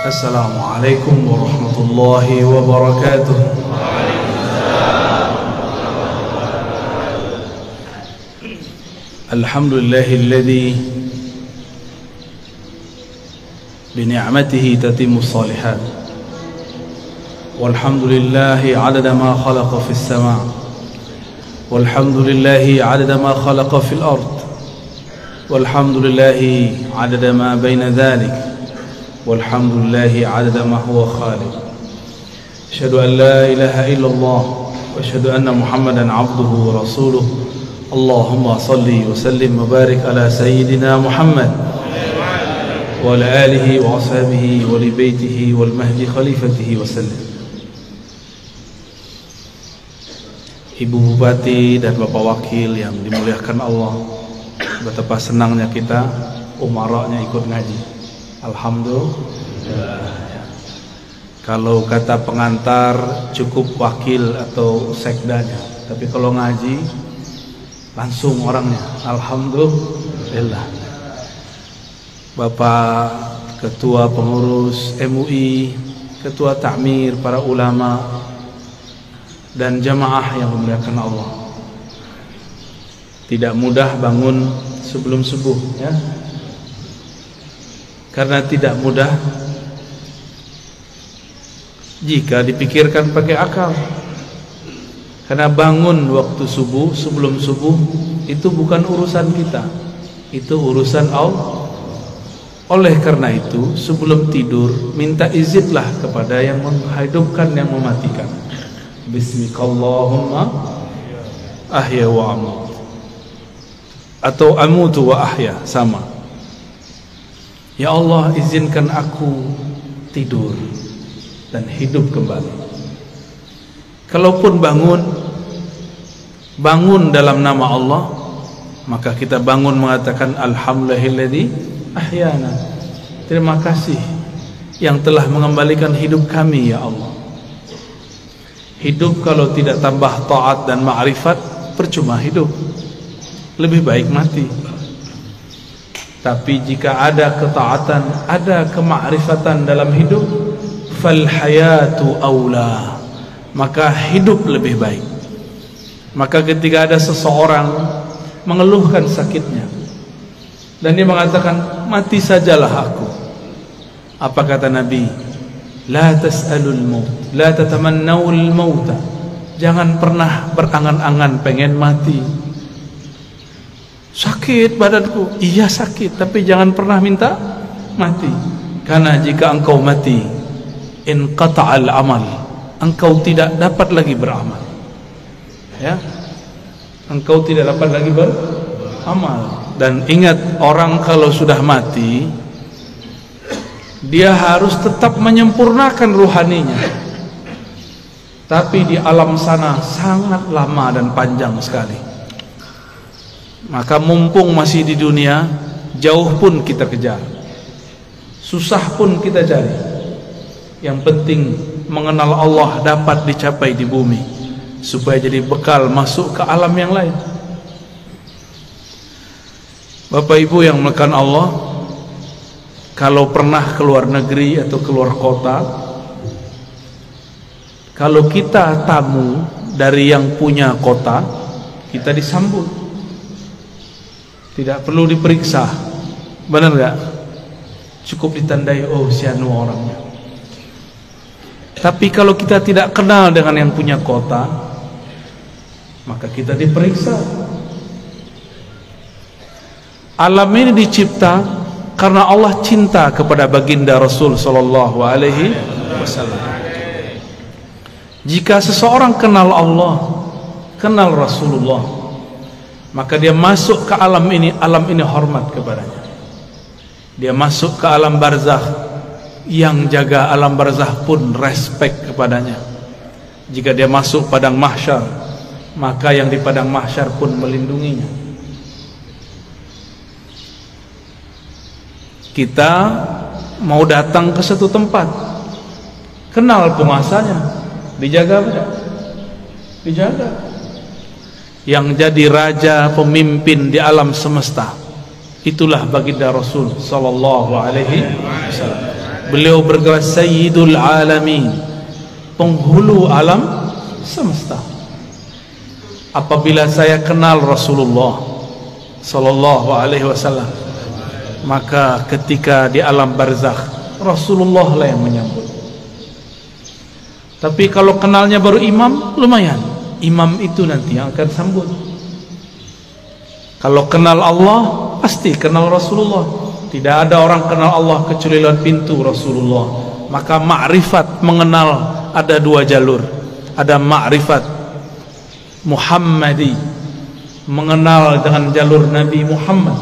Assalamualaikum warahmatullahi wabarakatuh. Alhamdulillahilladzi bini'matihi tatimmu shalihat. Walhamdulillahi 'adada ma khalaqa fis sama'. Walhamdulillahi 'adada ma khalaqa fil ard. Walhamdulillahi 'adada ma baina dhalik. Walhamdulillahi 'adada ma huwa khaliq. Asyhadu an la ilaha illallah wa asyhadu anna Muhammadan 'abduhu wa rasuluh. Allahumma salli wa sallim wa barik ala sayyidina Muhammad wa ala alihi wa ashabihi wa li baitihi wal mahdi khalifatihi wa sallam. Ibu Bupati dan Bapak Wakil yang dimuliakan Allah, betapa senangnya kita umaranya ikut ngaji. Alhamdulillah. Kalau kata pengantar cukup wakil atau sekdanya, tapi kalau ngaji langsung orangnya. Alhamdulillah. Bapak Ketua Pengurus MUI, Ketua Takmir, para ulama dan jamaah yang dimuliakan Allah. Tidak mudah bangun sebelum subuh, ya. Karena tidak mudah jika dipikirkan pakai akal. Karena bangun waktu subuh, sebelum subuh, itu bukan urusan kita, itu urusan Allah. Oleh karena itu, sebelum tidur minta izinlah kepada yang menghidupkan, yang mematikan. Bismikallahumma ahya wa amut, atau amutu wa ahya, sama. Ya Allah, izinkan aku tidur dan hidup kembali. Kalaupun bangun dalam nama Allah, maka kita bangun mengatakan alhamdulillahilladzi ahyana. Terima kasih yang telah mengembalikan hidup kami, ya Allah. Hidup kalau tidak tambah taat dan ma'rifat, percuma hidup. Lebih baik mati. Tapi jika ada ketaatan, ada kemakrifatan dalam hidup, fal hayatu aula, maka hidup lebih baik. Maka ketika ada seseorang mengeluhkan sakitnya dan dia mengatakan mati sajalah aku, apa kata Nabi? La tas'alul maut, la tatamannawul mauta. Jangan pernah berangan-angan pengen mati. Sakit badanku, iya sakit, tapi jangan pernah minta mati. Karena jika engkau mati, inqata'al amal, engkau tidak dapat lagi beramal. Ya, engkau tidak dapat lagi beramal. Dan ingat, orang kalau sudah mati, dia harus tetap menyempurnakan ruhaninya. Tapi di alam sana sangat lama dan panjang sekali. Maka mumpung masih di dunia, jauh pun kita kejar, susah pun kita cari. Yang penting mengenal Allah dapat dicapai di bumi, supaya jadi bekal masuk ke alam yang lain. Bapak Ibu yang dimuliakan Allah, kalau pernah keluar negeri atau keluar kota, kalau kita tamu dari yang punya kota, kita disambut. Tidak perlu diperiksa, benar gak? Cukup ditandai, oh si anu orangnya. Tapi kalau kita tidak kenal dengan yang punya kota, maka kita diperiksa. Alam ini dicipta karena Allah cinta kepada baginda Rasul sallallahu alaihi wasallam. Jika seseorang kenal Allah, kenal Rasulullah, maka dia masuk ke alam ini hormat kepadanya. Dia masuk ke alam barzakh, yang jaga alam barzakh pun respect kepadanya. Jika dia masuk padang mahsyar, maka yang di padang mahsyar pun melindunginya. Kita mau datang ke satu tempat, kenal penguasanya, dijaga tidak? Dijaga. Yang jadi raja, pemimpin di alam semesta, itulah baginda Rasul sallallahu alaihi wasallam. Beliau bergelar Sayyidul Alamin, penghulu alam semesta. Apabila saya kenal Rasulullah sallallahu alaihi wasallam, maka ketika di alam barzakh Rasulullah lah yang menyambut. Tapi kalau kenalnya baru imam, lumayan, imam itu nanti yang akan sambut. Kalau kenal Allah, pasti kenal Rasulullah. Tidak ada orang kenal Allah kecuali lewat pintu Rasulullah. Maka ma'rifat, mengenal, ada dua jalur. Ada ma'rifat Muhammadi, mengenal dengan jalur Nabi Muhammad.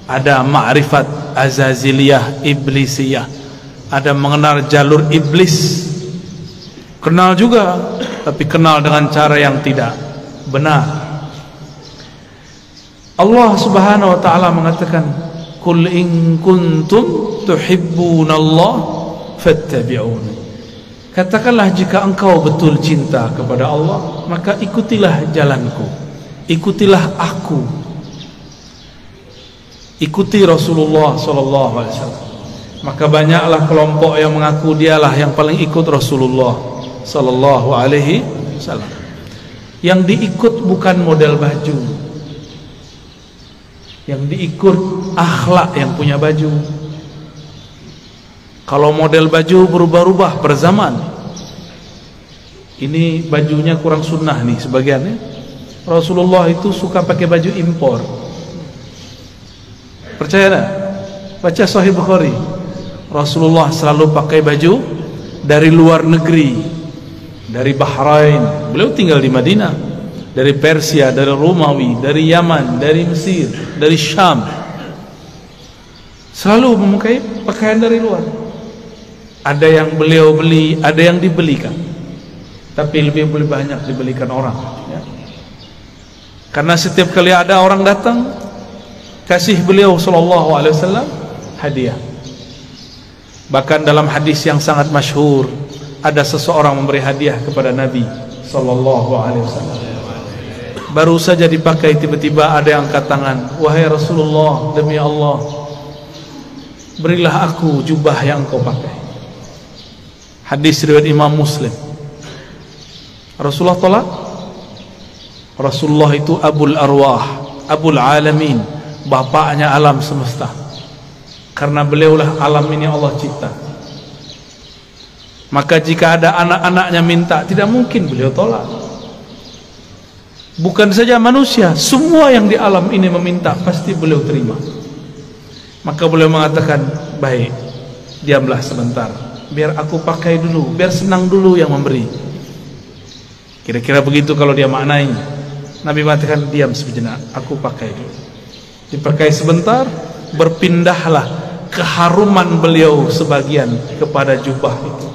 Ada ma'rifat Azaziliyah, Iblisiyah, ada mengenal jalur iblis. Kenal juga, tapi kenal dengan cara yang tidak benar. Allah subhanahu wa ta'ala mengatakan, Qul in kuntum tuhibbunallah fattabi'uni. Katakanlah, jika engkau betul cinta kepada Allah, maka ikutilah jalanku, ikutilah aku, ikuti Rasulullah sallallahu alaihi wasallam. Maka banyaklah kelompok yang mengaku dialah yang paling ikut Rasulullah sallallahu alaihi wasallam. Yang diikut bukan model baju, yang diikut akhlak yang punya baju. Kalau model baju berubah-ubah per zaman. Ini bajunya kurang sunnah nih sebagiannya. Rasulullah itu suka pakai baju impor. Percaya tak? Baca Sahih Bukhari. Rasulullah selalu pakai baju dari luar negeri, dari Bahrain. Beliau tinggal di Madinah. Dari Persia, dari Romawi, dari Yaman, dari Mesir, dari Syam. Selalu memakai pakaian dari luar. Ada yang beliau beli, ada yang dibelikan. Tapi lebih banyak dibelikan orang, ya. Karena setiap kali ada orang datang, kasih beliau sallallahu alaihi wasallam hadiah. Bahkan dalam hadis yang sangat masyhur, ada seseorang memberi hadiah kepada Nabi sallallahu alaihi wasallam. Baru saja dipakai, tiba-tiba ada yang angkat tangan, wahai Rasulullah, demi Allah, berilah aku jubah yang engkau pakai. Hadis riwayat Imam Muslim. Rasulullah tolak. Rasulullah itu Abul Arwah, Abul Alamin, bapaknya alam semesta. Karena beliaulah alam ini Allah cipta. Maka jika ada anak-anaknya minta, tidak mungkin beliau tolak. Bukan saja manusia, semua yang di alam ini meminta, pasti beliau terima. Maka beliau mengatakan, baik, diamlah sebentar, biar aku pakai dulu, biar senang dulu yang memberi. Kira-kira begitu kalau dia maknai. Nabi mengatakan, diam sejenak, aku pakai dulu. Dipakai sebentar, berpindahlah keharuman beliau sebagian kepada jubah itu.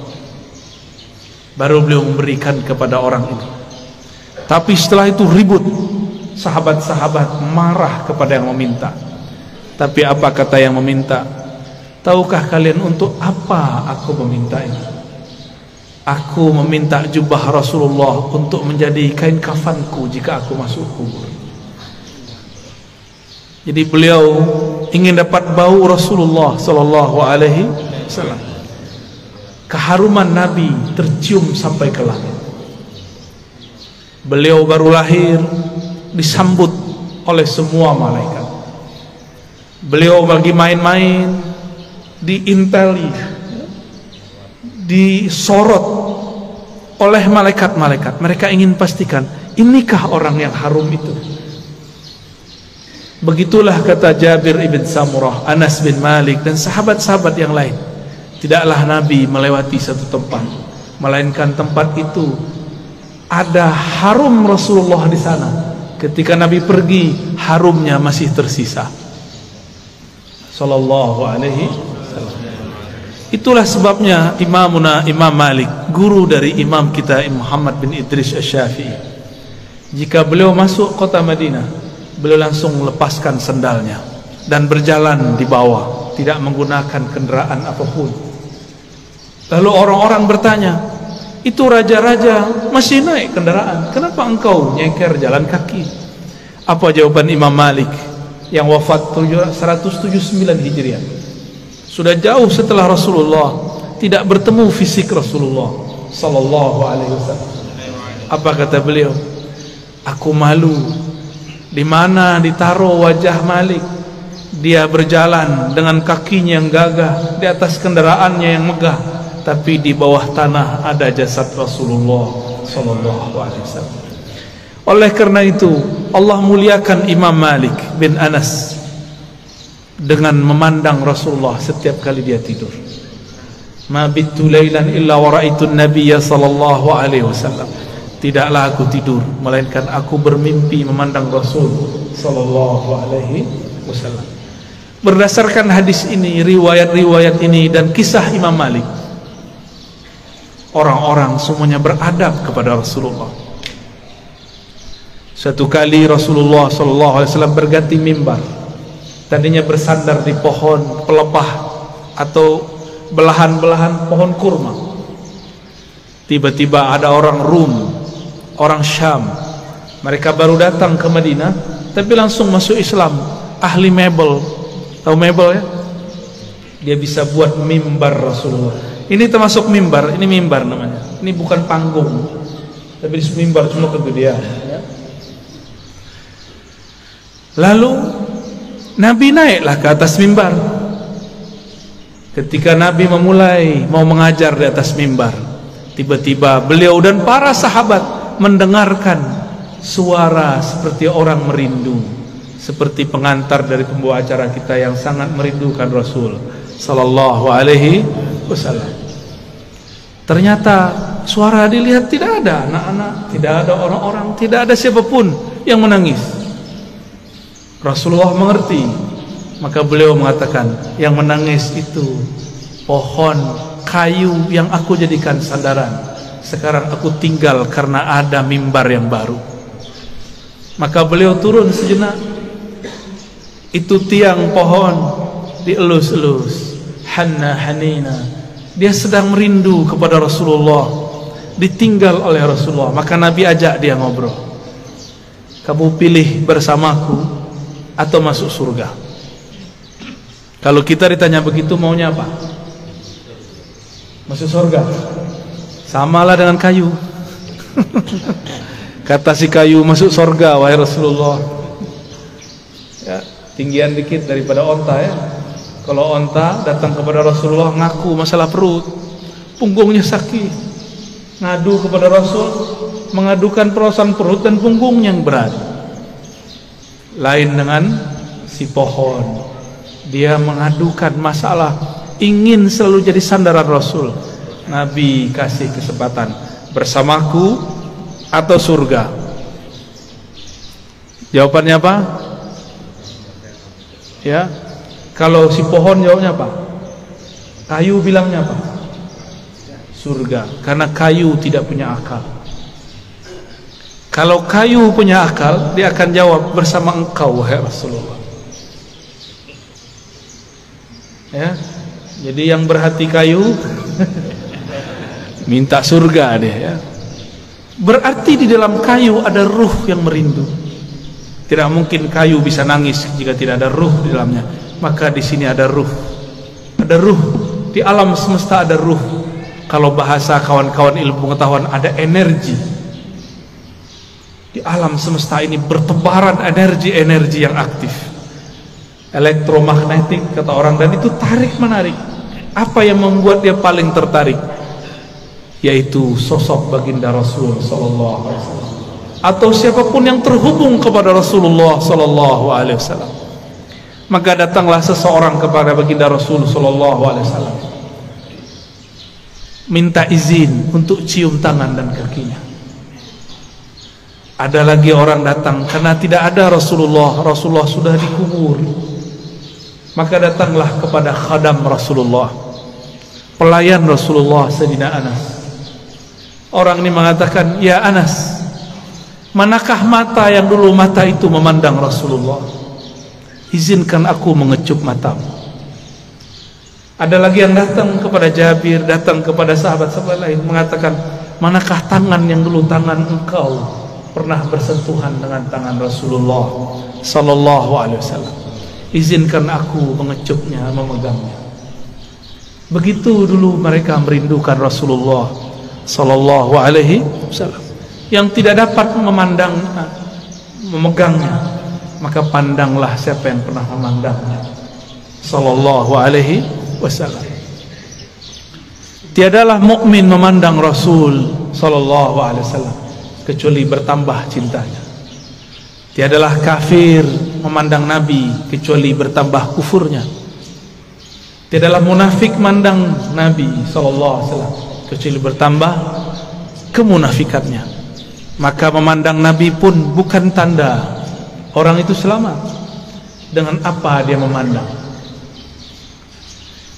Baru beliau memberikan kepada orang itu. Tapi setelah itu ribut, sahabat-sahabat marah kepada yang meminta. Tapi apa kata yang meminta? Tahukah kalian untuk apa aku meminta ini? Aku meminta jubah Rasulullah untuk menjadi kain kafanku jika aku masuk kubur. Jadi beliau ingin dapat bau Rasulullah sallallahu alaihi wasallam. Keharuman Nabi tercium sampai ke langit. Beliau baru lahir, disambut oleh semua malaikat. Beliau lagi main-main, diinteli, disorot oleh malaikat-malaikat. Mereka ingin pastikan, inikah orang yang harum itu? Begitulah kata Jabir ibn Samurah, Anas bin Malik, dan sahabat-sahabat yang lain. Tidaklah Nabi melewati satu tempat, melainkan tempat itu ada harum Rasulullah di sana. Ketika Nabi pergi, harumnya masih tersisa. Sallallahu alaihi wasallam. Itulah sebabnya Imamuna Imam Malik, guru dari imam kita Muhammad bin Idris Asy-Syafi'i, jika beliau masuk kota Madinah, beliau langsung melepaskan sendalnya dan berjalan di bawah, tidak menggunakan kendaraan apapun. Lalu orang-orang bertanya, itu raja-raja masih naik kendaraan, kenapa engkau nyeker jalan kaki? Apa jawaban Imam Malik yang wafat 179 Hijriah? Sudah jauh setelah Rasulullah, tidak bertemu fisik Rasulullah sallallahu alaihi wasallam. Apa kata beliau? Aku malu di mana ditaruh wajah Malik. Dia berjalan dengan kakinya yang gagah di atas kendaraannya yang megah, tapi di bawah tanah ada jasad Rasulullah sallallahu alaihi wasallam. Oleh karena itu Allah muliakan Imam Malik bin Anas dengan memandang Rasulullah setiap kali dia tidur. Ma bittu lailan illa wa ra'aitu an-nabiyya sallallahu alaihi wasallam. Tidaklah aku tidur melainkan aku bermimpi memandang Rasul sallallahu alaihi wasallam. Berdasarkan hadis ini, riwayat-riwayat ini dan kisah Imam Malik, orang-orang semuanya beradab kepada Rasulullah. Suatu kali Rasulullah sallallahu alaihi wasallam berganti mimbar. Tadinya bersandar di pohon pelepah atau belahan-belahan pohon kurma. Tiba-tiba ada orang Rum, orang Syam. Mereka baru datang ke Madinah, tapi langsung masuk Islam. Ahli mebel, tahu mebel ya? Dia bisa buat mimbar Rasulullah. Ini termasuk mimbar, ini mimbar namanya. Ini bukan panggung, tapi mimbar cuma kegedean. Ya. Lalu Nabi naiklah ke atas mimbar. Ketika Nabi memulai mau mengajar di atas mimbar, tiba-tiba beliau dan para sahabat mendengarkan suara seperti orang merindu, seperti pengantar dari pembawa acara kita yang sangat merindukan Rasul sallallahu alaihi wasallam. Ternyata suara dilihat tidak ada anak-anak, tidak ada orang-orang, tidak ada siapapun yang menangis. Rasulullah mengerti, maka beliau mengatakan, yang menangis itu pohon kayu yang aku jadikan sandaran. Sekarang aku tinggal karena ada mimbar yang baru. Maka beliau turun sejenak. Itu tiang pohon dielus-elus, hanna hanina. Dia sedang merindu kepada Rasulullah, ditinggal oleh Rasulullah. Maka Nabi ajak dia ngobrol. Kamu pilih bersamaku atau masuk surga? Kalau kita ditanya begitu, maunya apa? Masuk surga. Samalah dengan kayu. Kata si kayu, masuk surga wahai Rasulullah. Ya, tinggian dikit daripada onta ya. Kalau onta datang kepada Rasulullah ngaku masalah perut, punggungnya sakit, ngadu kepada Rasul, mengadukan perasaan perut dan punggungnya yang berat. Lain dengan si pohon, dia mengadukan masalah, ingin selalu jadi sandaran Rasul. Nabi kasih kesempatan, bersamaku atau surga? Jawabannya apa? Ya, kalau si pohon jawabnya apa? Kayu bilangnya apa? Surga, karena kayu tidak punya akal. Kalau kayu punya akal, dia akan jawab, bersama engkau wahai Rasulullah. Ya, jadi yang berhati kayu minta surga dia ya. Berarti di dalam kayu ada ruh yang merindu. Tidak mungkin kayu bisa nangis jika tidak ada ruh di dalamnya. Maka di sini ada ruh. Ada ruh. Di alam semesta ada ruh. Kalau bahasa kawan-kawan ilmu pengetahuan, ada energi. Di alam semesta ini bertebaran energi-energi yang aktif, elektromagnetik kata orang, dan itu tarik menarik. Apa yang membuat dia paling tertarik? Yaitu sosok baginda Rasul sallallahu alaihi wasallam, atau siapapun yang terhubung kepada Rasulullah sallallahu alaihi wasallam. Maka datanglah seseorang kepada baginda Rasul sallallahu alaihi wasallam, minta izin untuk cium tangan dan kakinya. Ada lagi orang datang karena tidak ada Rasulullah, Rasulullah sudah dikubur. Maka datanglah kepada khadam Rasulullah, pelayan Rasulullah, Sayyidina Anas. Orang ini mengatakan, ya Anas, manakah mata yang dulu mata itu memandang Rasulullah? Izinkan aku mengecup matamu. Ada lagi yang datang kepada Jabir, datang kepada sahabat-sahabat lain, mengatakan, manakah tangan yang dulu tangan engkau pernah bersentuhan dengan tangan Rasulullah sallallahu alaihi wasallam? Izinkan aku mengecupnya, memegangnya. Begitu dulu mereka merindukan Rasulullah sallallahu alaihi wasallam, yang tidak dapat memandangnya, memegangnya, maka pandanglah siapa yang pernah memandangnya sallallahu alaihi wasallam. Tiadalah mukmin memandang Rasul sallallahu alaihi wasallam kecuali bertambah cintanya. Tiadalah kafir memandang Nabi kecuali bertambah kufurnya. Tiadalah munafik memandang Nabi sallallahu alaihi wasallam kecuali bertambah kemunafikannya. Maka memandang Nabi pun bukan tanda orang itu selamat. Dengan apa dia memandang?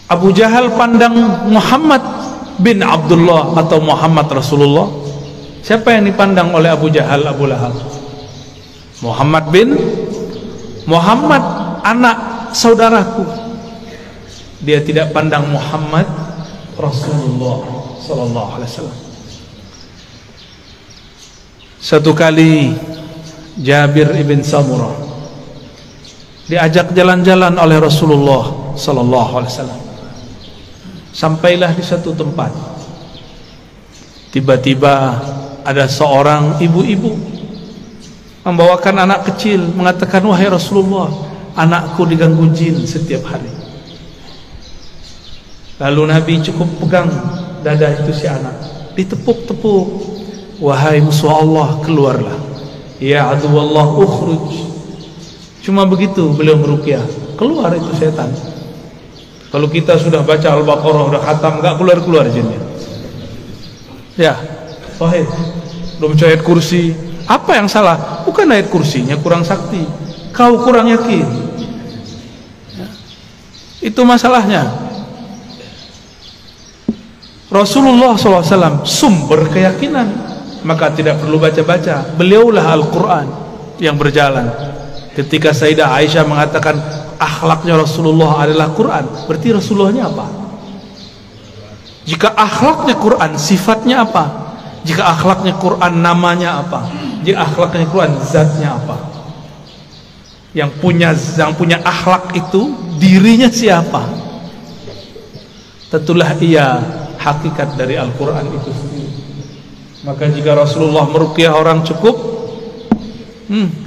Abu Jahal pandang Muhammad bin Abdullah atau Muhammad Rasulullah. Siapa yang dipandang oleh Abu Jahal, Abu Lahab? Muhammad bin Muhammad, anak saudaraku. Dia tidak pandang Muhammad Rasulullah sallallahu alaihi wasallam. Satu kali Jabir ibn Samurah diajak jalan-jalan oleh Rasulullah sallallahu alaihi wasallam. Sampailah di satu tempat. Tiba-tiba ada seorang ibu-ibu membawakan anak kecil, mengatakan, wahai Rasulullah, anakku diganggu jin setiap hari. Lalu Nabi cukup pegang dada itu si anak, ditepuk-tepuk. Wahai musuh Allah, keluarlah. Ya aduwallah ukhruj. Cuma begitu beliau meruqyah, keluar itu setan. Kalau kita sudah baca Al-Baqarah, udah khatam, enggak keluar-keluar jinnya. Ya, sahih. Belum baca ayat kursi. Apa yang salah? Bukan ayat kursinya kurang sakti, kau kurang yakin. Ya. Itu masalahnya. Rasulullah SAW sumber keyakinan, maka tidak perlu baca-baca. Beliaulah Al-Quran yang berjalan. Ketika Sayyidah Aisyah mengatakan akhlaknya Rasulullah adalah Quran, berarti Rasulullahnya apa? Jika akhlaknya Quran, sifatnya apa? Jika akhlaknya Quran, namanya apa? Jika akhlaknya Quran, zatnya apa? Yang punya akhlak itu dirinya siapa? Tentulah ia hakikat dari Al-Quran itu sendiri. Maka jika Rasulullah meruqyah orang cukup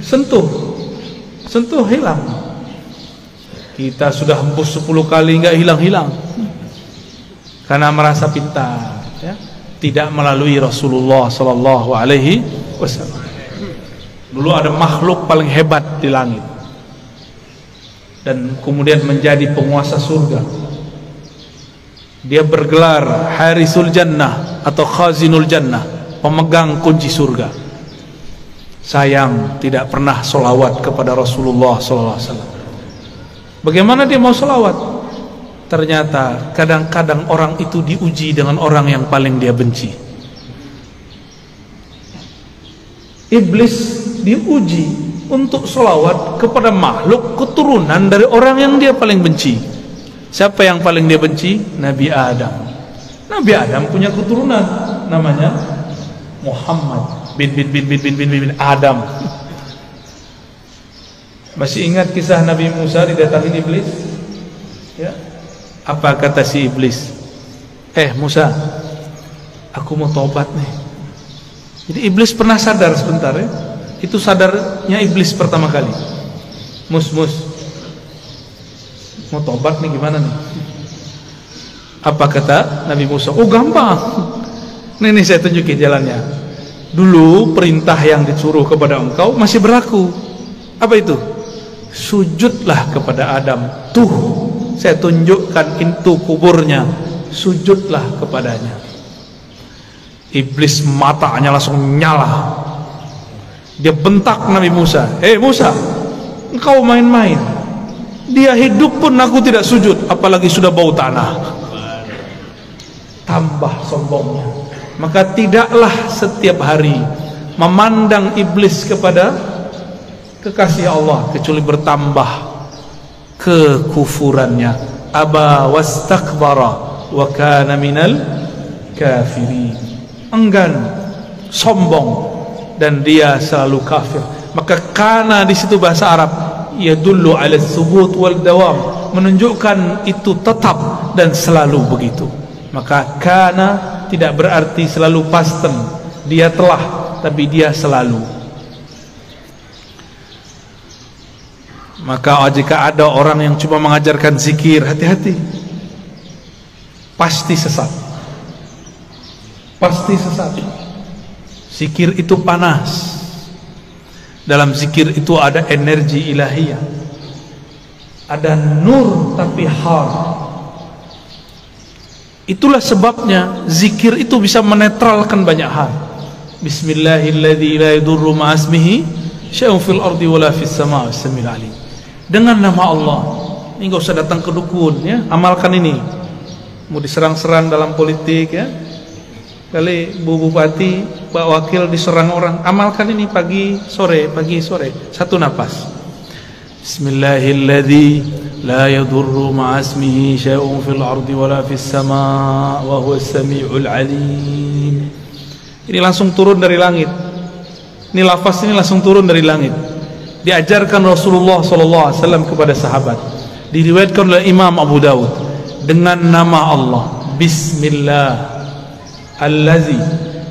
sentuh hilang. Kita sudah hembus 10 kali enggak hilang-hilang, karena merasa pintar, ya? Tidak melalui Rasulullah sallallahu alaihi wasallam. Dulu ada makhluk paling hebat di langit dan kemudian menjadi penguasa surga. Dia bergelar Harisul Jannah atau Khazinul Jannah, pemegang kunci surga. Sayang tidak pernah solawat kepada Rasulullah sallallahu alaihi wasallam. Bagaimana dia mau solawat? Ternyata kadang-kadang orang itu diuji dengan orang yang paling dia benci. Iblis diuji untuk solawat kepada makhluk keturunan dari orang yang dia paling benci. Siapa yang paling dia benci? Nabi Adam. Nabi Adam punya keturunan namanya Muhammad bin Adam. Masih ingat kisah Nabi Musa didatangi iblis? Ya. Apa kata si iblis? Musa, aku mau tobat nih. Jadi iblis pernah sadar sebentar, ya. Itu sadarnya iblis pertama kali. Mus, mau tobat nih, gimana nih? Apa kata Nabi Musa? Oh gampang. Nih saya tunjukin jalannya. Dulu perintah yang disuruh kepada engkau masih berlaku. Apa itu? Sujudlah kepada Adam. Tuh, saya tunjukkan itu kuburnya. Sujudlah kepadanya. Iblis matanya langsung nyala. Dia bentak Nabi Musa. Musa, engkau main-main. Dia hidup pun aku tidak sujud, apalagi sudah bau tanah. Tambah sombongnya. Maka tidaklah setiap hari memandang iblis kepada kekasih Allah kecuali bertambah kekufurannya, aba wastakbara wa kana minal kafirin. Enggan, sombong, dan dia selalu kafir. Maka kana di situ bahasa Arab yadullu ala tsubut wal dawam, menunjukkan itu tetap dan selalu begitu. Maka kana tidak berarti selalu pasten, dia telah, tapi dia selalu. Maka jika ada orang yang cuma mengajarkan zikir, hati-hati, pasti sesat, pasti sesat. Zikir itu panas. Dalam zikir itu ada energi ilahiyah, ada nur tapi har. Itulah sebabnya zikir itu bisa menetralkan banyak hal. Bismillahilladzi la yadurru ma'asmihi syai'un fil ardi wala fis sama'i was-sami'ul 'alim. Dengan nama Allah. Ini enggak usah datang ke dukun ya, amalkan ini. Mau diserang-serang dalam politik ya, kali Bu Bupati, Pak Wakil diserang orang, amalkan ini pagi sore, satu napas. Bismillahilladzi la yadurru ma'asmihi syai'un fil ardi wala fis sama' wa huwas sami'ul 'alim. Ini langsung turun dari langit. Ini lafaz ini langsung turun dari langit. Diajarkan Rasulullah SAW kepada sahabat. Diriwayatkan oleh Imam Abu Dawud dengan nama Allah, Bismillah allazi,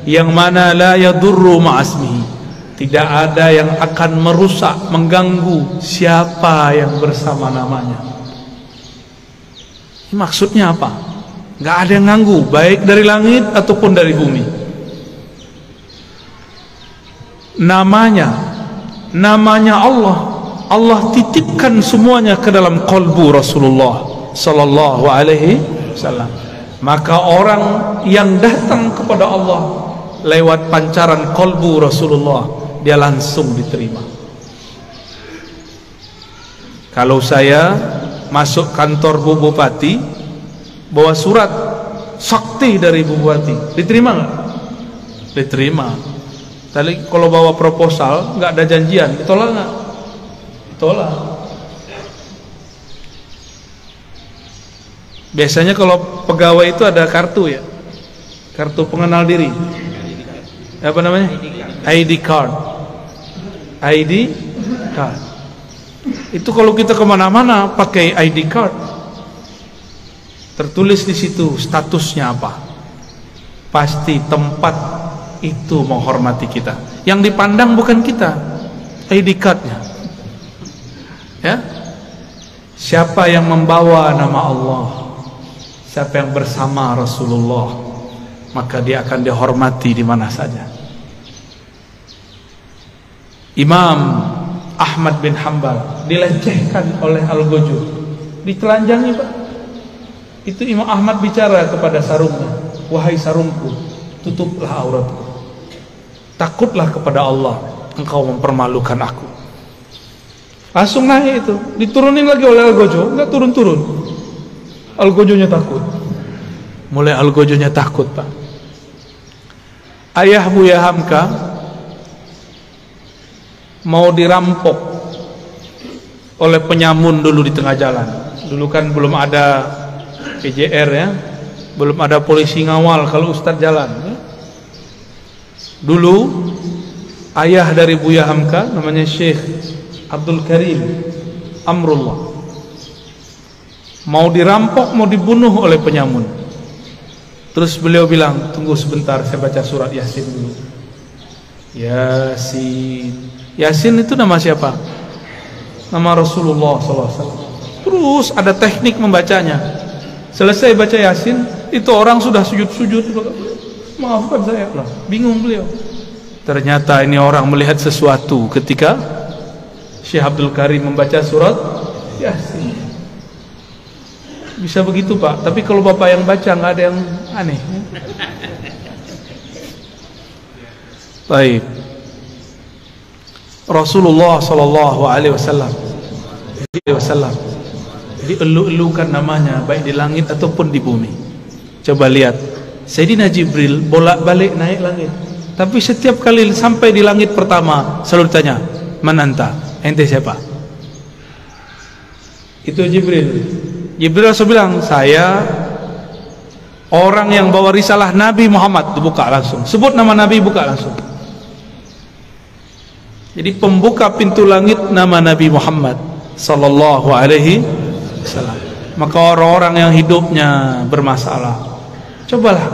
yang mana la yadurru ma'asmihi, tidak ada yang akan merusak, mengganggu siapa yang bersama namanya. Ini maksudnya apa? Gak ada yang ganggu, baik dari langit ataupun dari bumi. Namanya Allah, Allah titipkan semuanya ke dalam qalbu Rasulullah sallallahu alaihi wasallam. Maka orang yang datang kepada Allah lewat pancaran qalbu Rasulullah, dia langsung diterima. Kalau saya masuk kantor Bu Bupati, bawa surat sakti dari Bu Bupati, diterima nggak? Diterima. Tadi kalau bawa proposal nggak ada janjian, ditolak nggak? Ditolak. Biasanya kalau pegawai itu ada kartu ya, kartu pengenal diri. Apa namanya? ID card. ID card. Itu kalau kita kemana-mana pakai ID card, tertulis di situ statusnya apa. Pasti tempat itu menghormati kita. Yang dipandang bukan kita, ID cardnya. Ya, siapa yang membawa nama Allah, siapa yang bersama Rasulullah, maka dia akan dihormati di mana saja. Imam Ahmad bin Hanbal dilecehkan oleh Al-Ghujur, ditelanjangi Pak. Itu Imam Ahmad bicara kepada sarungnya, wahai sarungku, tutuplah auratku, takutlah kepada Allah, engkau mempermalukan aku. Langsung naik itu, diturunin lagi oleh Al-Ghujur, enggak turun-turun. Al-Ghujurnya takut. Mulai Al-Ghujurnya takut Pak. Ayah Buya Hamka mau dirampok oleh penyamun dulu di tengah jalan. Dulu kan belum ada PJR ya, belum ada polisi ngawal kalau Ustadz jalan ya. Dulu ayah dari Buya Hamka namanya Syekh Abdul Karim Amrullah mau dirampok, mau dibunuh oleh penyamun. Terus beliau bilang, tunggu sebentar, saya baca surat Yasin dulu. Yasin. Yasin itu nama siapa? Nama Rasulullah SAW. Terus ada teknik membacanya. Selesai baca Yasin, itu orang sudah sujud-sujud. Maafkan saya lah, bingung beliau. Ternyata ini orang melihat sesuatu ketika Syekh Abdul Karim membaca surat Yasin. Bisa begitu Pak, tapi kalau Bapak yang baca nggak ada yang aneh. Baik. Rasulullah sallallahu alaihi wasallam dielu-elukan namanya baik di langit ataupun di bumi. Coba lihat, Sayyidina Jibril bolak-balik naik langit, tapi setiap kali sampai di langit pertama selalu ditanya, "Man anta?" Ente siapa? Itu Jibril. Jibril langsung bilang, saya orang yang bawa risalah Nabi Muhammad. Dibuka langsung, sebut nama Nabi, buka langsung. Jadi pembuka pintu langit nama Nabi Muhammad sallallahu alaihi wasallam. Maka orang-orang yang hidupnya bermasalah, cobalah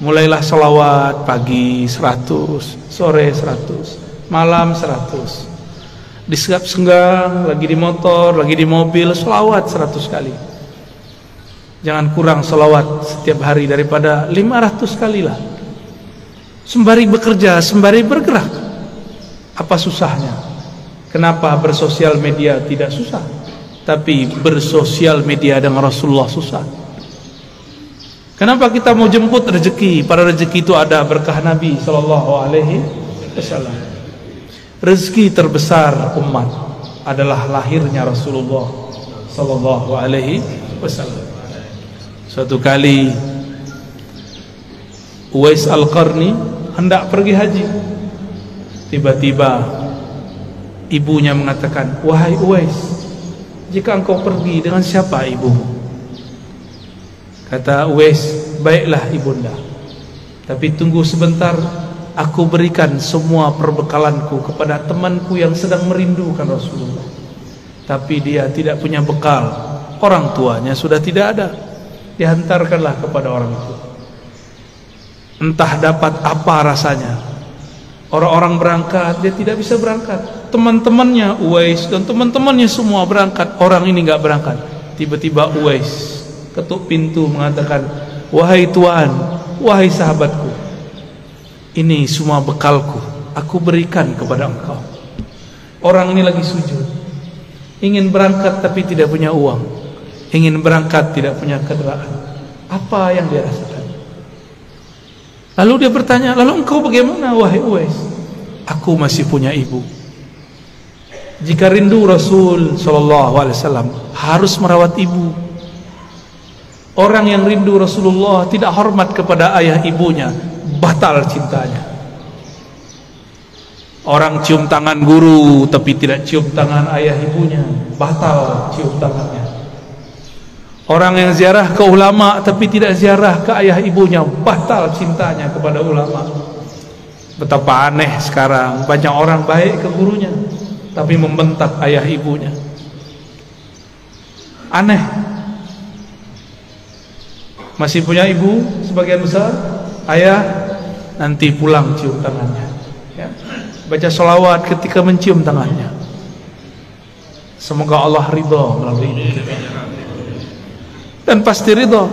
mulailah selawat pagi 100, sore 100, malam 100. Di senggang, lagi di motor, lagi di mobil, selawat 100 kali. Jangan kurang selawat setiap hari daripada 500 kali lah. Sembari bekerja, sembari bergerak. Apa susahnya? Kenapa bersosial media tidak susah, tapi bersosial media dengan Rasulullah susah? Kenapa kita mau jemput rezeki? Pada rezeki itu ada berkah Nabi sallallahu alaihi wasallam. Rezeki terbesar umat adalah lahirnya Rasulullah sallallahu alaihi wasallam. Suatu kali Uwais Al-Qarni hendak pergi haji. Tiba-tiba ibunya mengatakan, wahai Uwais, jika engkau pergi, dengan siapa ibumu? Kata Uwais, baiklah ibunda, tapi tunggu sebentar, aku berikan semua perbekalanku kepada temanku yang sedang merindukan Rasulullah, tapi dia tidak punya bekal, orang tuanya sudah tidak ada. Dihantarkanlah kepada orang itu. Entah dapat apa rasanya. Orang-orang berangkat, dia tidak bisa berangkat. Teman-temannya Uwais dan teman-temannya semua berangkat, orang ini enggak berangkat. Tiba-tiba Uwais ketuk pintu mengatakan, wahai tuan, wahai sahabatku, ini semua bekalku, aku berikan kepada engkau. Orang ini lagi sujud, ingin berangkat tapi tidak punya uang, ingin berangkat tidak punya kendaraan. Apa yang dia rasakan? Lalu dia bertanya, lalu engkau bagaimana wahai Uwais? Aku masih punya ibu. Jika rindu Rasul sallallahu alaihi wasallam harus merawat ibu. Orang yang rindu Rasulullah tidak hormat kepada ayah ibunya, batal cintanya. Orang cium tangan guru tapi tidak cium tangan ayah ibunya, batal cium tangannya. Orang yang ziarah ke ulama tapi tidak ziarah ke ayah ibunya, batal cintanya kepada ulama. Betapa aneh sekarang, banyak orang baik ke gurunya tapi membentak ayah ibunya. Aneh. Masih punya ibu sebagian besar, ayah nanti pulang cium tangannya, ya. Baca sholawat ketika mencium tangannya. Semoga Allah ridha melalui ini. Dan pasti ridha.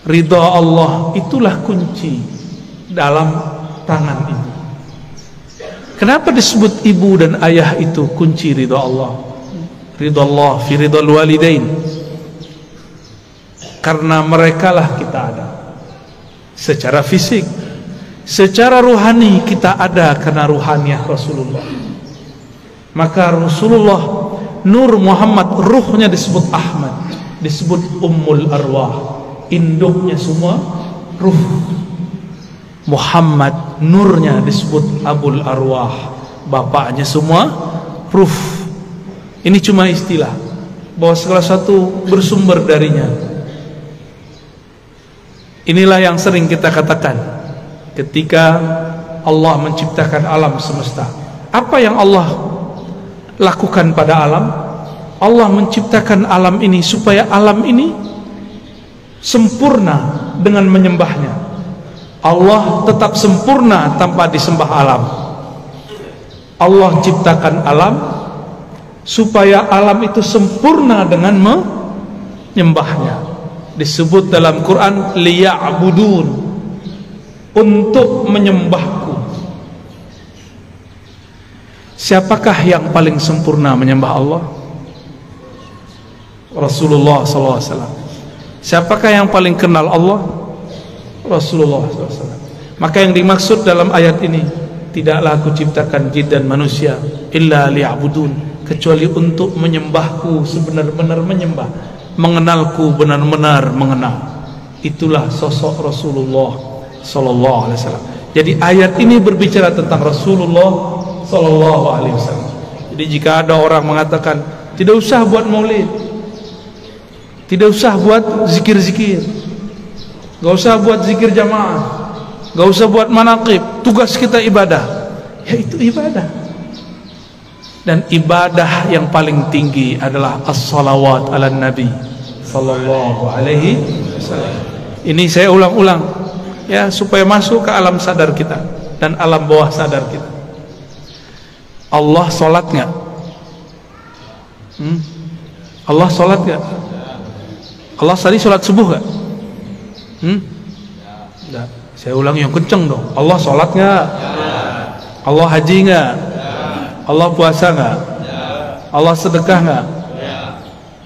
Ridha Allah itulah kunci dalam tangan ibu. Kenapa disebut ibu dan ayah itu kunci ridha Allah? Ridha Allah fi ridhal walidain. Karena merekalah kita ada secara fisik, secara ruhani kita ada karena ruhaniah Rasulullah. Maka Rasulullah, Nur Muhammad, ruhnya disebut Ahmad, disebut Ummul Arwah, induknya semua ruh. Muhammad, nurnya disebut Abul Arwah, bapaknya semua ruh. Ini cuma istilah, bahwa segala satu bersumber darinya. Inilah yang sering kita katakan ketika Allah menciptakan alam semesta. Apa yang Allah lakukan pada alam? Allah menciptakan alam ini supaya alam ini sempurna dengan menyembahnya. Allah tetap sempurna tanpa disembah alam. Allah ciptakan alam supaya alam itu sempurna dengan menyembahnya. Disebut dalam Quran liya'budun, untuk menyembahku. Siapakah yang paling sempurna menyembah Allah? Rasulullah SAW. Siapakah yang paling kenal Allah? Rasulullah SAW. Maka yang dimaksud dalam ayat ini, tidaklah aku ciptakan jin dan manusia illa liya'budun, kecuali untuk menyembahku, sebenar-benar menyembah, mengenalku benar-benar mengenal. Itulah sosok Rasulullah sallallahu alaihi wasallam. Jadi ayat ini berbicara tentang Rasulullah sallallahu alaihi wasallam. Jadi jika ada orang mengatakan tidak usah buat maulid, Tidak usah buat zikir-zikir, gak usah buat zikir jamaah, gak usah buat manaqib. Tugas kita ibadah, yaitu ibadah. Dan ibadah yang paling tinggi adalah as-salawat ala nabi sallallahu alaihi wasallam. Ini saya ulang-ulang ya, supaya masuk ke alam sadar kita dan alam bawah sadar kita. Allah sholat nggak? Allah sholat nggak? Allah tadi sholat subuh nggak? Nggak. Saya ulang yang kenceng dong. Allah sholat nggak? Allah haji nggak? Allah puasa nggak? Allah sedekah nggak?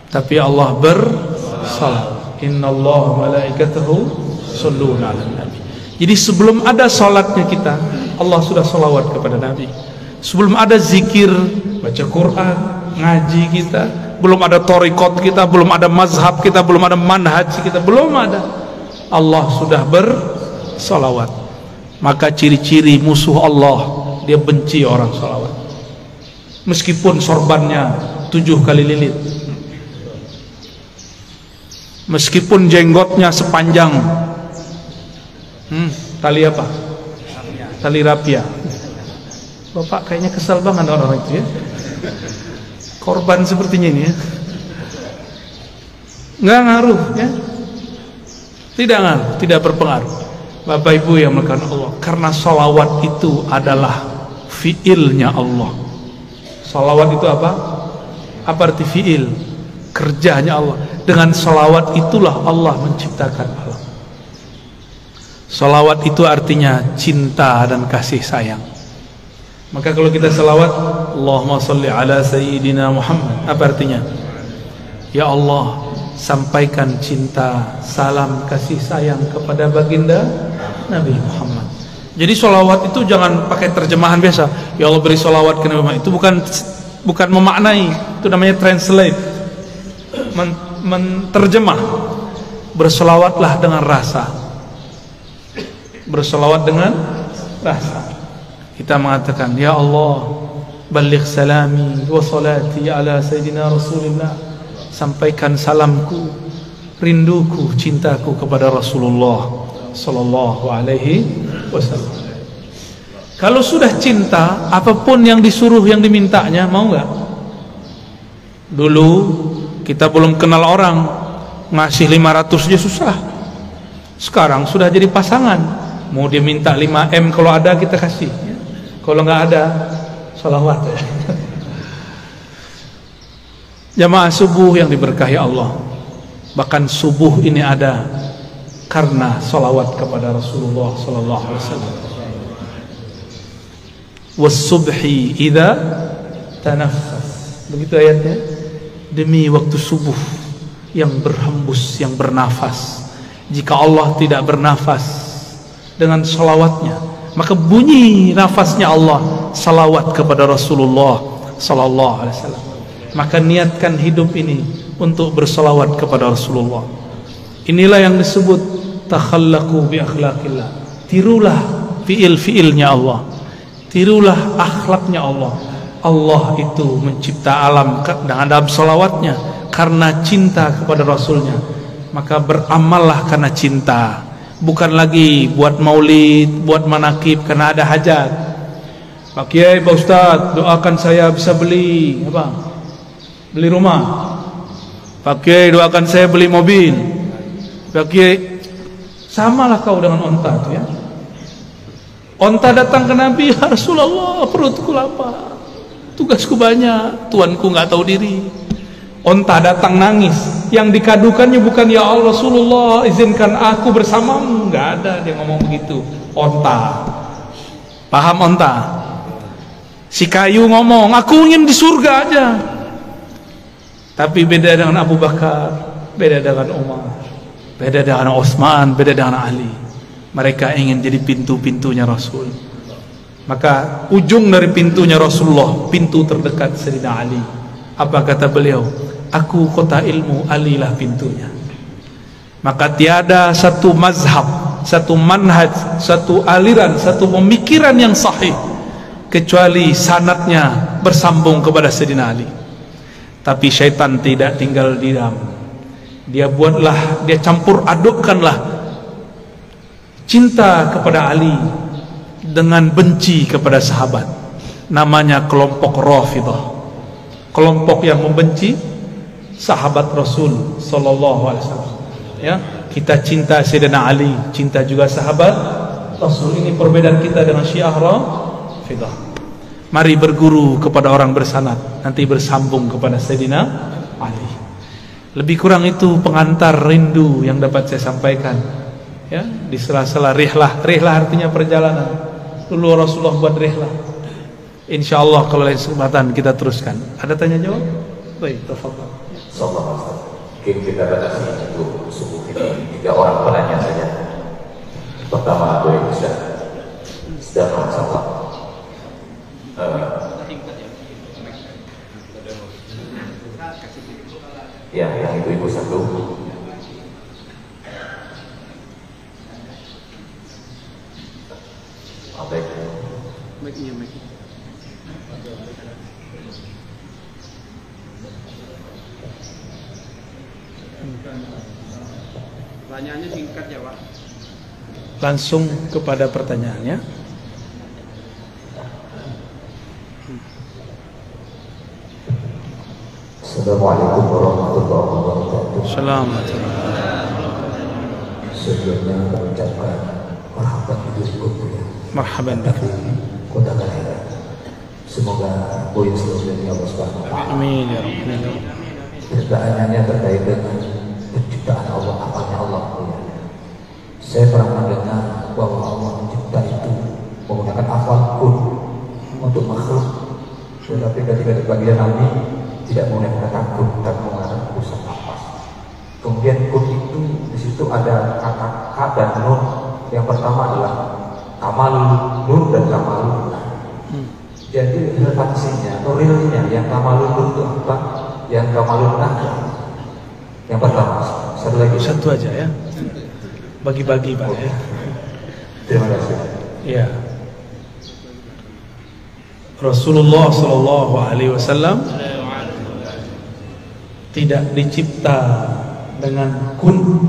Tapi Allah bersalat. Innallaha malaikatahu shalluna 'alan nabi. Jadi sebelum ada salatnya kita, Allah sudah salawat kepada Nabi. Sebelum ada zikir, baca Quran, ngaji kita, belum ada thariqat kita, belum ada mazhab kita, belum ada manhaj kita, belum ada, Allah sudah bersalawat. Maka ciri-ciri musuh Allah, dia benci orang salawat. Meskipun sorbannya 7 kali lilit, meskipun jenggotnya sepanjang tali apa? Tali rapia. Bapak kayaknya kesal banget orang itu ya. Korban sepertinya ini ya. Nggak ngaruh ya. Tidak ngaruh, tidak berpengaruh. Bapak Ibu yang melakukan Allah, karena salawat itu adalah fiilnya Allah. Salawat itu apa? Apa arti fiil? Kerjanya Allah. Dengan salawat itulah Allah menciptakan alam. Salawat itu artinya cinta dan kasih sayang. Maka kalau kita salawat, Allahumma salli ala sayyidina Muhammad, apa artinya? Ya Allah, sampaikan cinta, salam, kasih sayang kepada baginda Nabi Muhammad. Jadi salawat itu jangan pakai terjemahan biasa. Ya Allah beri salawat ke Nabi Muhammad. Itu bukan memaknai, itu namanya translate, menterjemah. Berselawatlah dengan rasa. Berselawat dengan rasa. Kita mengatakan, ya Allah, baligh salami wa salati ala sayyidina Rasulullah. Sampaikan salamku, rinduku, cintaku kepada Rasulullah sallallahu alaihi wasallam. Kalau sudah cinta, apapun yang disuruh, yang dimintanya, mau nggak? Dulu kita belum kenal orang, ngasih 500 aja susah. Sekarang sudah jadi pasangan, mau dia minta 5M, kalau ada kita kasih, kalau nggak ada salawat. Jamaah subuh yang diberkahi Allah, bahkan subuh ini ada karena salawat kepada Rasulullah sallallahu alaihi wasallam. Was-subhi idza tanaffas, begitu ayatnya. Demi waktu subuh yang berhembus, yang bernafas. Jika Allah tidak bernafas dengan salawatnya, maka bunyi nafasnya Allah salawat kepada Rasulullah sallallahu alaihi wasallam. Maka niatkan hidup ini untuk bersalawat kepada Rasulullah. Inilah yang disebut takhallaqu bi akhlaqillah. Tirulah fiil-fiilnya Allah, tirulah akhlaknya Allah. Allah itu mencipta alam dengan salawatnya karena cinta kepada Rasulnya. Maka beramallah karena cinta, bukan lagi buat maulid, buat manakib karena ada hajat. Pak Kiai, Pak Ustadz, doakan saya bisa beli apa? Beli rumah. Pak Kiai, doakan saya beli mobil. Pak Kiai, samalah kau dengan onta itu ya. Onta datang ke Nabi, ya Rasulullah, perutku lapar, tugasku banyak, tuanku nggak tahu diri. Onta datang nangis, yang dikadukannya bukan ya Allah Rasulullah, izinkan aku bersamamu, nggak ada dia ngomong begitu. Onta, paham onta? Si kayu ngomong, aku ingin di surga aja. Tapi beda dengan Abu Bakar, beda dengan Umar, beda dengan Utsman, beda dengan Ali. Mereka ingin jadi pintu-pintunya Rasul. Maka ujung dari pintunya Rasulullah, pintu terdekat Sayyidina Ali. Apa kata beliau? Aku kota ilmu, Ali lah pintunya. Maka tiada satu mazhab, satu manhaj, satu aliran, satu pemikiran yang sahih kecuali sanadnya bersambung kepada Sayyidina Ali. Tapi syaitan tidak tinggal diam. Dia campur adukkanlah cinta kepada Ali dengan benci kepada sahabat. Namanya kelompok Rafidhah, kelompok yang membenci sahabat Rasul sallallahu alaihi wasallam. Ya, kita cinta Sayyidina Ali, cinta juga sahabat Rasul. Ini perbedaan kita dengan Syiah Rafidhah. Mari berguru kepada orang bersanad, nanti bersambung kepada Sayyidina Ali. Lebih kurang itu pengantar rindu yang dapat saya sampaikan. Ya, di sela-sela rihlah. Rihlah artinya perjalanan. Dulu Rasulullah buat rihlah. Insyaallah kalau lain kesempatan kita teruskan. Ada tanya jawab? Baik, tafadhal. Insyaallah. Mungkin kita batasi untuk subuh ini 3 orang penanya saja. Pertama Abu Ustaz. Sudah masalah. Ya, yang ibu-ibu satu. Baik. Pertanyaannya singkat ya Pak. Langsung kepada pertanyaannya. Assalamualaikum warahmatullahi wabarakatuh. Assalamualaikum. Sebelumnya mengucapkan marhaban bidurikum ya. Marhaban bikum. Kota kelahiran. Semoga poin selanjutnya Allah Subhanahu wa taala. Amin ya rabbal. Pertanyaannya terkait dengan penciptaan Allah, apanya Allah ya. Saya pernah mendengar bahwa Allah mencipta itu menggunakan afal kun untuk makhluk. Tetapi ketika di bagian Nabi tidak menggunakan kata kun, tapi menggunakan urusan nafas. Kemudian kun itu di situ ada kata ka dan nun. Yang pertama adalah kamal nur dan kamal nah. Jadi relevansinya atau realnya yang kamal nur itu apa? Yang kamal nah. Yang pertama, satu lagi. Satu aja ya. Bagi-bagi Pak ya. Terima kasih. Ya. Rasulullah sallallahu alaihi wasallam tidak dicipta dengan kun.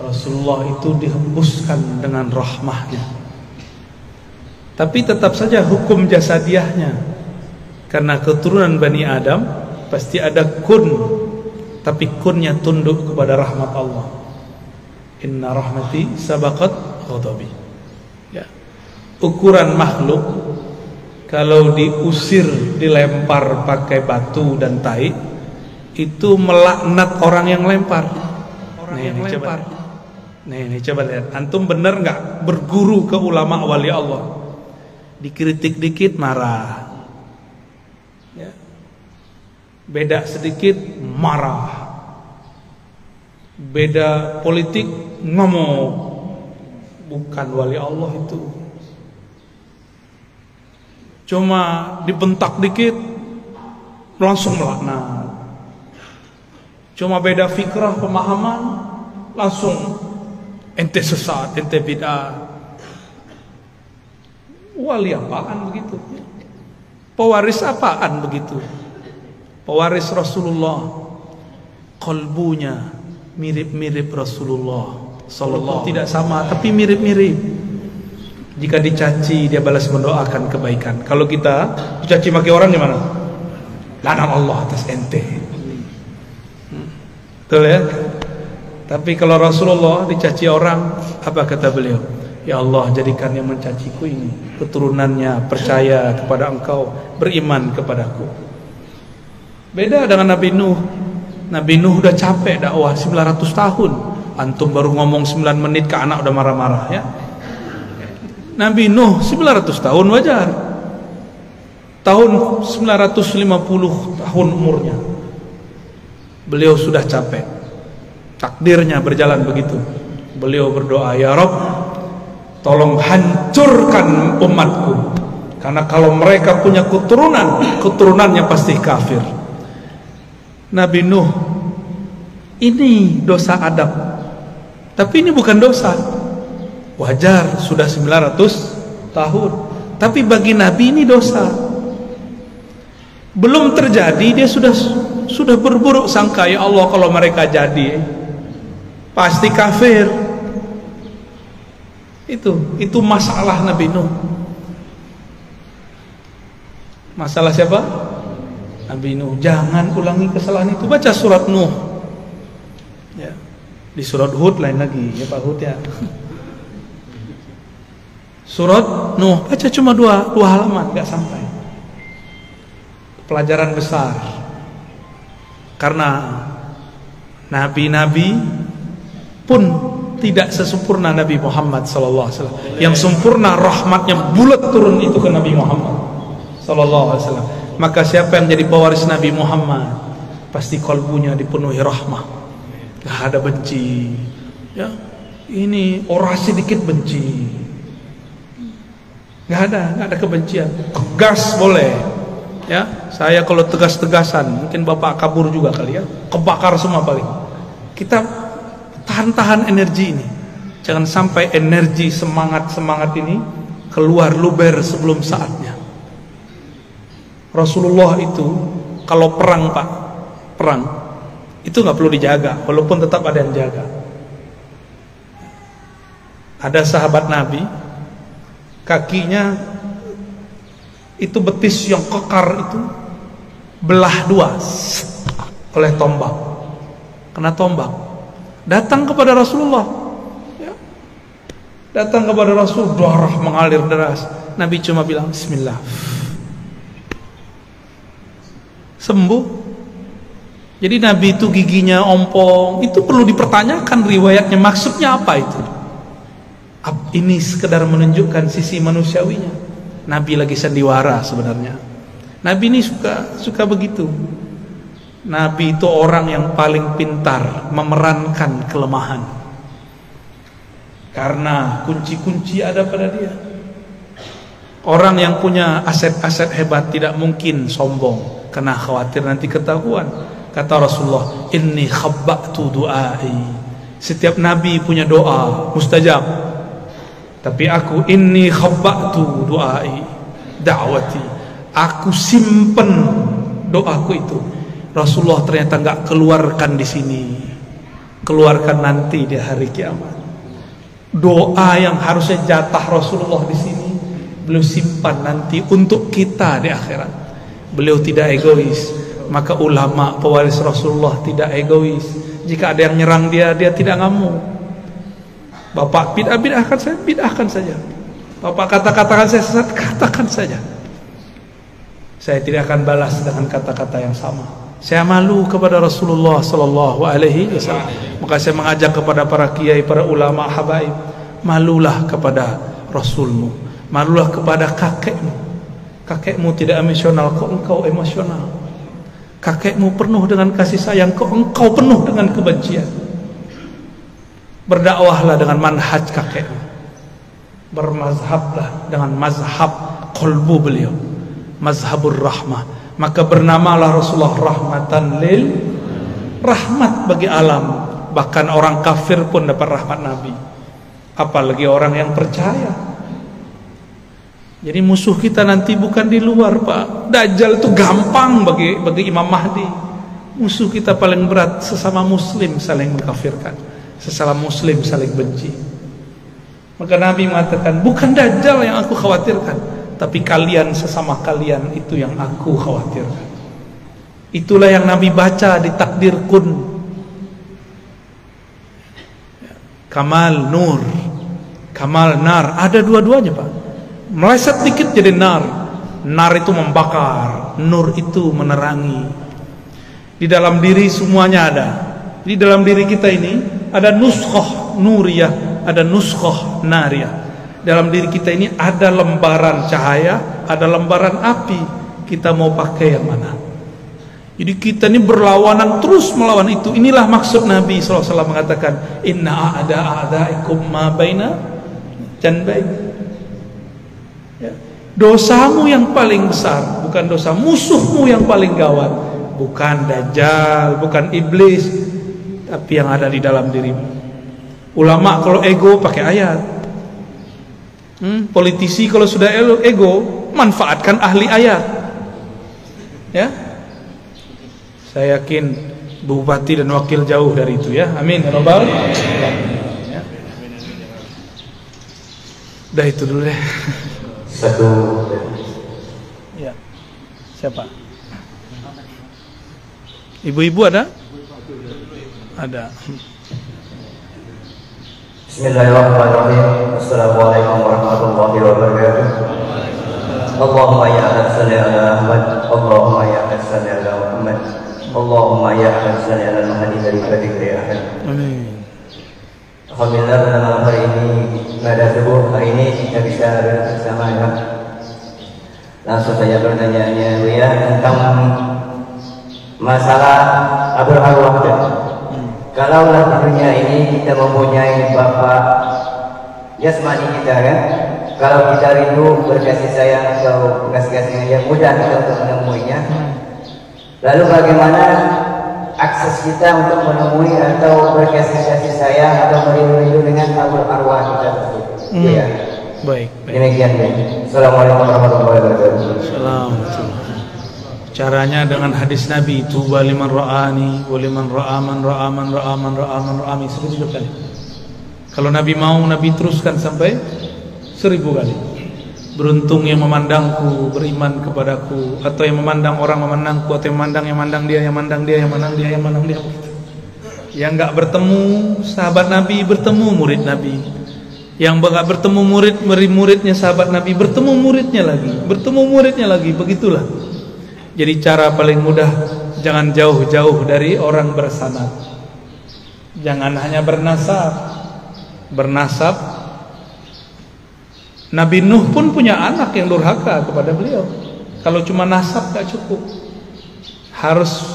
Rasulullah itu dihembuskan dengan rahmahnya. Tapi tetap saja hukum jasadiahnya, karena keturunan Bani Adam pasti ada kun, tapi kunnya tunduk kepada rahmat Allah. Inna rahmati sabaqat ghadabi. Ya. Ukuran makhluk kalau diusir, dilempar pakai batu dan tai, itu melaknat orang yang lempar. Nih, coba lihat. Antum benar nggak berguru ke ulama wali Allah? Dikritik dikit marah. Ya. Beda sedikit marah. Beda politik ngomong. Bukan wali Allah itu. Cuma dibentak dikit langsung melaknat. Cuma beda fikrah pemahaman langsung ente sesat, ente bid'ah. Wali apaan begitu? Pewaris apaan begitu? Pewaris Rasulullah, kalbunya mirip-mirip Rasulullah sallallahu, tidak sama tapi mirip-mirip. Jika dicaci dia balas mendoakan kebaikan. Kalau kita dicaci maki orang gimana? Lanang Allah atas ente. Betul ya? Tapi kalau Rasulullah dicaci orang, apa kata beliau? Ya Allah, jadikan yang mencaciku ini keturunannya percaya kepada Engkau, beriman kepadaku. Beda dengan Nabi Nuh. Nabi Nuh udah capek dakwah 900 tahun. Antum baru ngomong 9 menit ke anak udah marah-marah ya. Nabi Nuh 900 tahun wajar. Tahun 950 tahun umurnya. Beliau sudah capek. Takdirnya berjalan begitu. Beliau berdoa, ya Rabb, tolong hancurkan umatku, karena kalau mereka punya keturunannya pasti kafir. Nabi Nuh ini dosa adab, tapi ini bukan dosa, wajar, sudah 900 tahun. Tapi bagi Nabi ini dosa. Belum terjadi dia sudah sudah berburuk sangka, ya Allah kalau mereka jadi pasti kafir. Itu masalah Nabi Nuh. Masalah siapa? Nabi Nuh. Jangan ulangi kesalahan itu. Baca surat Nuh. Ya. Di surat Hud lain lagi, ya Pak Hud ya. Surat Nuh, baca cuma dua halaman, nggak sampai. Pelajaran besar. Karena nabi-nabi pun tidak sesempurna Nabi Muhammad sallallahu alaihi wasallam. Yang sempurna rahmatnya bulat turun itu ke Nabi Muhammad sallallahu alaihi wasallam. Maka siapa yang jadi pewaris Nabi Muhammad pasti kalbunya dipenuhi rahmah. Gak ada benci. Ya, ini orang sedikit benci. Gak ada kebencian. Tegas boleh. Ya, saya kalau tegas-tegasan, mungkin Bapak kabur juga kali ya. Kebakar semua paling. Kita tahan energi ini. Jangan sampai energi semangat ini keluar luber sebelum saatnya. Rasulullah itu kalau perang Pak, perang itu nggak perlu dijaga, walaupun tetap ada yang jaga. Ada sahabat Nabi, kakinya itu betis yang kekar itu belah dua oleh tombak, kena tombak. Datang kepada Rasulullah, ya. Datang kepada Rasul, darah mengalir deras. Nabi cuma bilang Bismillah, sembuh. Jadi Nabi itu giginya ompong, itu perlu dipertanyakan riwayatnya, maksudnya apa itu? Ini sekedar menunjukkan sisi manusiawinya. Nabi lagi sandiwara sebenarnya. Nabi ini suka begitu. Nabi itu orang yang paling pintar memerankan kelemahan. Karena kunci-kunci ada pada dia. Orang yang punya aset-aset hebat tidak mungkin sombong, karena khawatir nanti ketahuan. Kata Rasulullah, inni khabba'tu du'ai. Setiap nabi punya doa mustajab. Tapi aku inni khabba'tu du'ai, da'wati. Aku simpen doaku itu. Rasulullah ternyata enggak keluarkan di sini. Keluarkan nanti di hari kiamat. Doa yang harusnya jatah Rasulullah di sini, beliau simpan nanti untuk kita di akhirat. Beliau tidak egois. Maka ulama pewaris Rasulullah tidak egois. Jika ada yang nyerang dia tidak ngamuk. Bapak bid'ahkan saja. Bapak katakan saya sesat, katakan saja. Saya tidak akan balas dengan kata-kata yang sama. Saya malu kepada Rasulullah sallallahu alaihi wasallam. Maka saya mengajak kepada para kiai, para ulama, habaib, malulah kepada Rasulmu, malulah kepada kakekmu. Kakekmu tidak emosional, kok engkau emosional. Kakekmu penuh dengan kasih sayang, kok engkau penuh dengan kebencian. Berdakwahlah dengan manhaj kakekmu. Bermazhablah dengan mazhab qalbu beliau, mazhabur rahmah. Maka bernamalah Rasulullah rahmatan lil, rahmat bagi alam. Bahkan orang kafir pun dapat rahmat Nabi, apalagi orang yang percaya. Jadi musuh kita nanti bukan di luar Pak. Dajjal itu gampang bagi Imam Mahdi. Musuh kita paling berat sesama muslim saling mengkafirkan, sesama muslim saling benci. Maka Nabi mengatakan, bukan Dajjal yang aku khawatirkan, tapi kalian sesama kalian itu yang aku khawatirkan. Itulah yang Nabi baca di takdir kun. Kamal nur, kamal nar, ada dua-duanya Pak. Meleset dikit jadi nar. Nar itu membakar, nur itu menerangi. Di dalam diri semuanya ada. Di dalam diri kita ini ada nuskhah nuriyah, ada nuskhah nariyah. Dalam diri kita ini ada lembaran cahaya, ada lembaran api. Kita mau pakai yang mana? Jadi kita ini berlawanan, terus melawan itu. Inilah maksud Nabi SAW mengatakan, inna a'daikum ma baina janbayn. Ya. Dosamu yang paling besar bukan dosa musuhmu yang paling gawat, bukan Dajjal, bukan iblis, tapi yang ada di dalam dirimu. Ulama kalau ego pakai ayat. Politisi kalau sudah ego manfaatkan ahli ayat. Ya. Saya yakin bupati dan wakil jauh dari itu ya. Amin ya rabbal alamin. Ya. Udah itu dulu deh. Satu. Ya. Siapa? Ibu-ibu ada? Ada. Bismillahirrahmanirrahim. Assalamualaikum warahmatullahi wabarakatuh. Allahumma ya salli ala Muhammad. Allahumma ya salli ala Muhammad. Allahumma ya salli ala Muhammad dari dzikri akhir. Amin. Alhamdulillah pada malam hari ini pada subuh hari ini kita bisa bersama ya. Langsung saja pertanyaannya ya tentang masalah Abul Arwah. Kalau di dunia ini kita mempunyai bapak jasmani kita kan, kalau kita rindu berkasih sayang atau kasih-kasih yang mudah kita untuk menemuinya. Lalu bagaimana akses kita untuk menemui atau berkasih-kasih sayang atau merindu dengan Abul Arwah kita tersebut? Ya. Baik. Demikian. Assalamualaikum warahmatullahi wabarakatuh. Assalamualaikum. Caranya dengan hadis Nabi, tuba liman ra'ani wa liman ra'a man ra'a man ra'a man ra'a man ra'ami 1000 kali. Kalau Nabi mau, Nabi teruskan sampai 1000 kali. Beruntung yang memandangku, beriman kepadaku, atau yang memandang orang memandangku, atau yang memandang dia, yang memandang dia, yang memandang dia, yang memandang dia. Yang enggak bertemu sahabat Nabi, bertemu murid Nabi. Yang enggak bertemu muridnya sahabat Nabi, bertemu muridnya lagi, begitulah. Jadi cara paling mudah, jangan jauh-jauh dari orang bersanad. Jangan hanya bernasab. Nabi Nuh pun punya anak yang durhaka kepada beliau. Kalau cuma nasab gak cukup, harus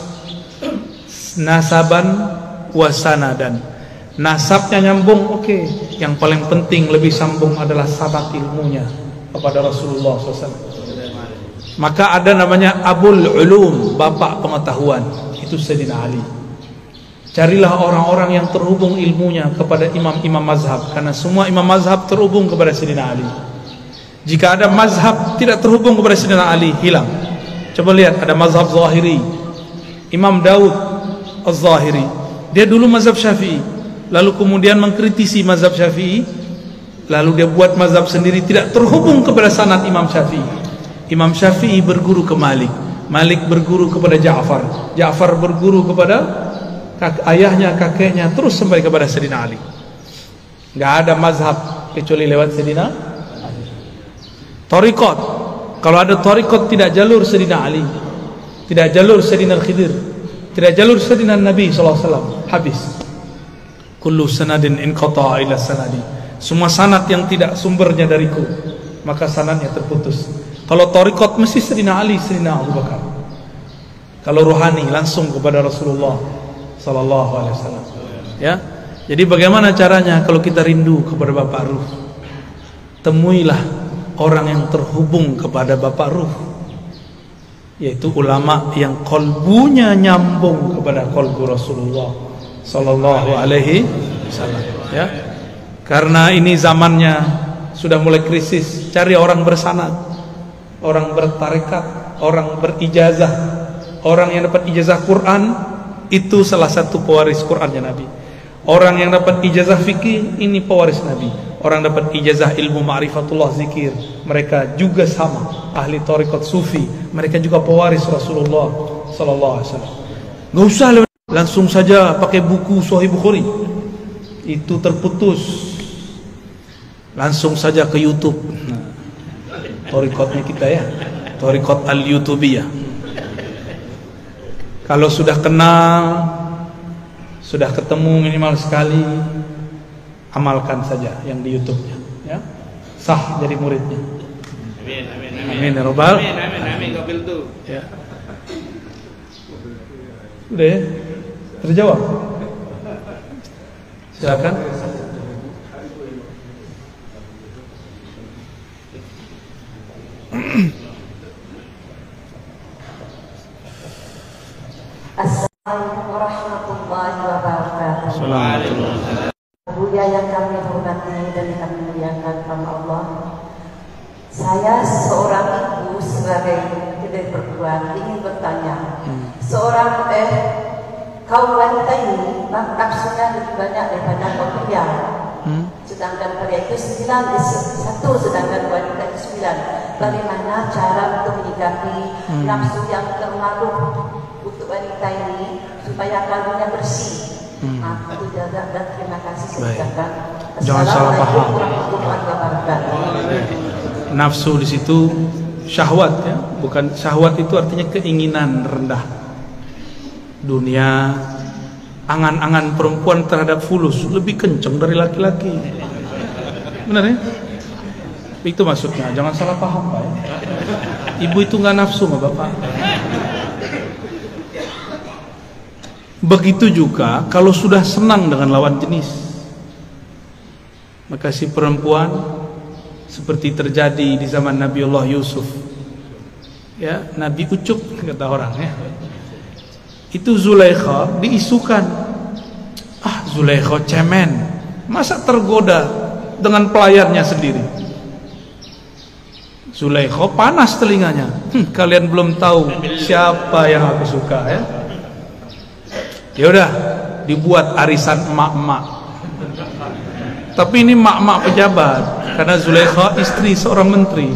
nasaban wasanadan. Nasabnya nyambung, oke. Yang paling penting lebih sambung adalah sanad ilmunya kepada Rasulullah SAW. Maka ada namanya Abul Ulum, bapak pengetahuan, itu Sayyidina Ali. Carilah orang-orang yang terhubung ilmunya kepada imam-imam mazhab, karena semua imam mazhab terhubung kepada Sayyidina Ali. Jika ada mazhab tidak terhubung kepada Sayyidina Ali, hilang. Coba lihat, ada mazhab Zahiri, Imam Daud Az-Zahiri, dia dulu mazhab Syafi'i, lalu kemudian mengkritisi mazhab Syafi'i, lalu dia buat mazhab sendiri, tidak terhubung kepada sanad Imam Syafi'i. Imam Syafi'i berguru ke Malik, Malik berguru kepada Ja'far, Ja'far berguru kepada ayahnya, kakeknya, terus sampai kepada Sayyidina Ali. Enggak ada mazhab kecuali lewat Sayyidina Ali. Thariqat, kalau ada thariqat tidak jalur Sayyidina Ali, tidak jalur Sayyidina Khidir, tidak jalur Sayyidina Nabi SAW, habis. Kullu sanadin inqata'a ila sanadi. Semua sanad yang tidak sumbernya dariku, maka sanadnya terputus. Kalau thariqat mesti Sayyidina Ali, Sayyidina Abu Bakar. Kalau rohani langsung kepada Rasulullah sallallahu alaihi wasallam. Ya. Jadi bagaimana caranya kalau kita rindu kepada Bapak Ruh? Temuilah orang yang terhubung kepada Bapak Ruh, yaitu ulama yang kolbunya nyambung kepada kolbu Rasulullah sallallahu alaihi wasallam. Ya. Karena ini zamannya sudah mulai krisis, cari orang bersanad, orang bertarekat, orang berijazah. Orang yang dapat ijazah Quran itu salah satu pewaris Qurannya Nabi. Orang yang dapat ijazah fikih ini pewaris Nabi. Orang dapat ijazah ilmu ma'rifatullah zikir, mereka juga sama ahli tarekat sufi, mereka juga pewaris Rasulullah sallallahu alaihi wasallam. Enggak usah langsung saja pakai buku Sahih Bukhari. Itu terputus. Langsung saja ke YouTube. Tarekatnya kita ya, tarekat al-YouTubiyah. Kalau sudah kenal, sudah ketemu minimal sekali, amalkan saja yang di YouTube-nya, ya. Sah jadi muridnya. Amin, amin, amin. Amin ya rabbal. Amin, amin, amin. Kabil tuh. Ya. Udah ya? Terjawab. Silakan. Assalamualaikum warahmatullahi wabarakatuh. Assalamualaikum. Buya yang kami hormati dan kami muliakan nama Allah. Saya seorang ibu sebagai dari perempuan ingin bertanya, seorang kaum wanita ini nafsunya lebih banyak daripada kaum pria. Sedangkan pria itu 9, sedangkan wanita itu 9. Bagaimana cara untuk menyikapi nafsu yang terlalu untuk wanita ini supaya kalbunya bersih? Itu jaga dan terima kasih sedangkan. Jangan salah paham. Warahmatullahi wabarakatuh. Nafsu di situ syahwat ya, bukan syahwat itu artinya keinginan rendah. Dunia, angan-angan perempuan terhadap fulus lebih kencang dari laki-laki. Benar ya? Itu maksudnya, jangan salah paham Pak. Ibu itu nggak nafsu sama bapak. Begitu juga kalau sudah senang dengan lawan jenis, maka si perempuan seperti terjadi di zaman Nabiullah Yusuf. Ya, Nabi ucup kata orang ya. Itu Zulaikha diisukan. Zulaikha cemen. Masa tergoda dengan pelayannya sendiri? Zulaikha panas telinganya. Kalian belum tahu siapa yang aku suka ya. Ya udah, dibuat arisan emak-emak. Tapi ini emak-emak pejabat, karena Zulaikha istri seorang menteri.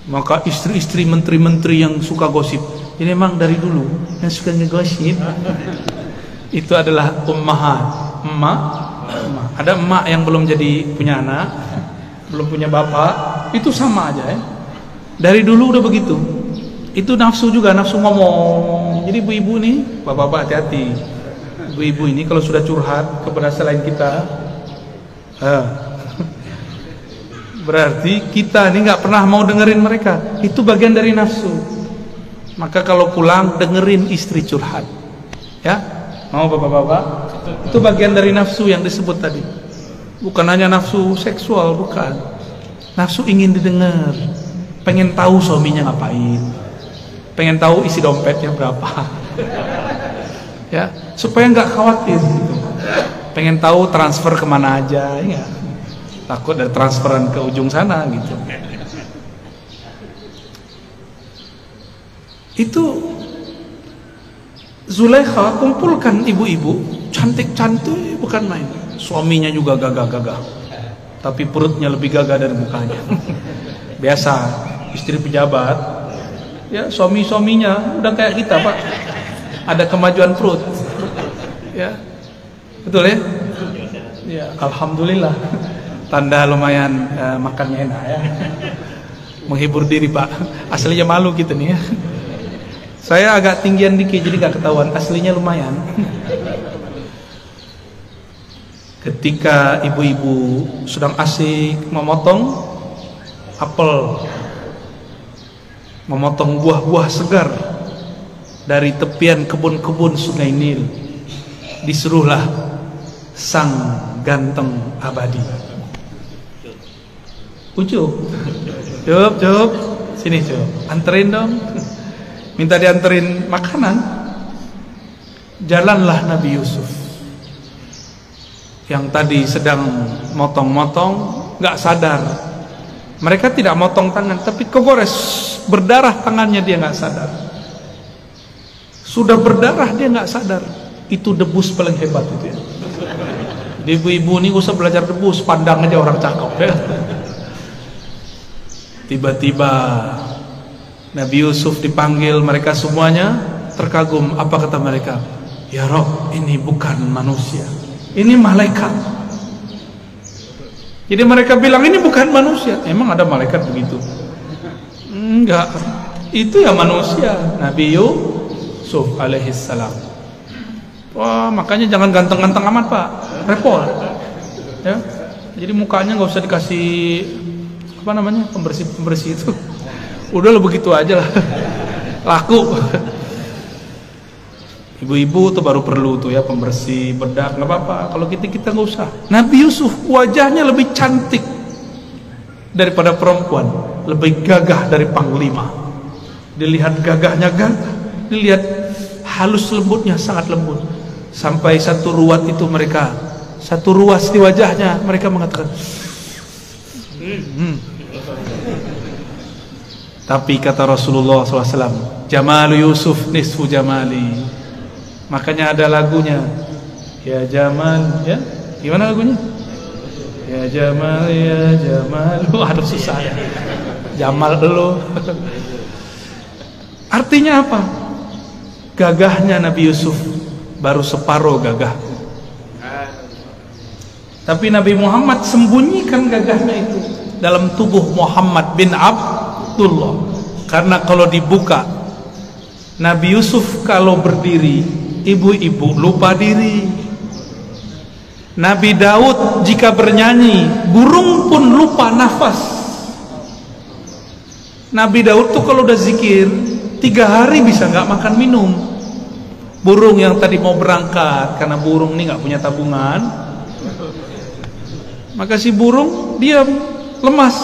Maka istri-istri menteri-menteri yang suka gosip, ini memang dari dulu yang suka ngegosip itu adalah ummahat, emak. Ada emak yang belum jadi punya anak, belum punya bapak, itu sama aja ya. Dari dulu udah begitu. Itu nafsu juga, nafsu ngomong. Jadi ibu-ibu nih, bapak-bapak hati-hati. Ibu-ibu ini kalau sudah curhat kepada selain kita, berarti kita ini nggak pernah mau dengerin mereka. Itu bagian dari nafsu. Maka kalau pulang dengerin istri curhat, ya, mau bapak-bapak? Itu bagian dari nafsu yang disebut tadi. Bukan hanya nafsu seksual, bukan. Nafsu ingin didengar, pengen tahu suaminya ngapain, pengen tahu isi dompetnya berapa, ya, supaya nggak khawatir gitu. Pengen tahu transfer kemana aja, ya, takut ada transferan ke ujung sana gitu. Itu Zulaikha kumpulkan ibu-ibu cantik-cantik bukan main. Suaminya juga gagah-gagah, tapi perutnya lebih gagah dari mukanya. Biasa istri pejabat, ya, suami-suaminya udah kayak kita Pak, ada kemajuan perut, ya, betul ya? Ya, alhamdulillah, tanda lumayan makannya enak ya, menghibur diri Pak. Aslinya malu gitu nih ya. Saya agak tinggian dikit jadi gak ketahuan, aslinya lumayan. Ketika ibu-ibu sedang asik memotong apel, memotong buah-buah segar dari tepian kebun-kebun Sungai Nil, disuruhlah sang ganteng abadi. Ucup, cup, sini cup, anterin dong. Minta dianterin makanan. Jalanlah Nabi Yusuf yang tadi sedang motong-motong, gak sadar. Mereka tidak motong tangan, tapi kegores, berdarah tangannya, dia gak sadar. Sudah berdarah dia gak sadar. Itu debus paling hebat itu ya. Ibu-ibu ini usah belajar debus, pandang aja orang cakep ya. Tiba-tiba Nabi Yusuf dipanggil, mereka semuanya terkagum. Apa kata mereka? Ya Rob, ini bukan manusia, ini malaikat. Jadi mereka bilang ini bukan manusia. Emang ada malaikat begitu? Enggak, itu ya manusia, Nabi Yusuf alaihissalam. Wah, makanya jangan ganteng-ganteng amat Pak, repot ya. Jadi mukanya nggak usah dikasih apa namanya, pembersih itu. Udah lo begitu aja lah, laku. Ibu-ibu tuh baru perlu tuh ya pembersih, bedak, nggak apa-apa. Kalau kita nggak usah. Nabi Yusuf wajahnya lebih cantik daripada perempuan, lebih gagah dari panglima. Dilihat gagahnya gagah, dilihat halus lembutnya sangat lembut. Sampai satu ruas di wajahnya mereka mengatakan, Tapi kata Rasulullah SAW, Jamalu Yusuf nisfu jamali. Makanya ada lagunya, ya Jamal, ya gimana lagunya? Ya Jamal, ya Jamal. Aduh susah ya. Jamal lo. Artinya apa? Gagahnya Nabi Yusuf baru separuh gagahku. Tapi Nabi Muhammad sembunyikan gagahnya itu dalam tubuh Muhammad bin Abdullah. Karena kalau dibuka, Nabi Yusuf kalau berdiri, ibu-ibu lupa diri. Nabi Daud jika bernyanyi, burung pun lupa nafas. Nabi Daud tuh kalau udah zikir 3 hari bisa nggak makan minum. Burung yang tadi mau berangkat, karena burung ini nggak punya tabungan, maka si burung dia lemas,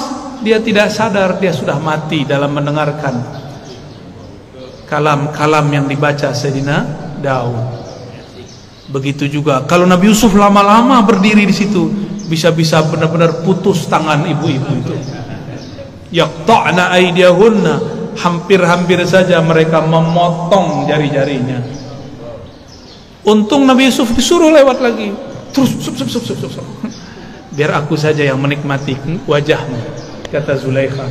dia tidak sadar dia sudah mati dalam mendengarkan kalam-kalam yang dibaca Sayyidina Daud. Begitu juga kalau Nabi Yusuf lama-lama berdiri di situ, bisa-bisa benar-benar putus tangan ibu-ibu itu. Yaqta'na aydiyahunna, hampir-hampir saja mereka memotong jari-jarinya. Untung Nabi Yusuf disuruh lewat lagi. Terus sup. Biar aku saja yang menikmati wajahmu, kata Zulaikha.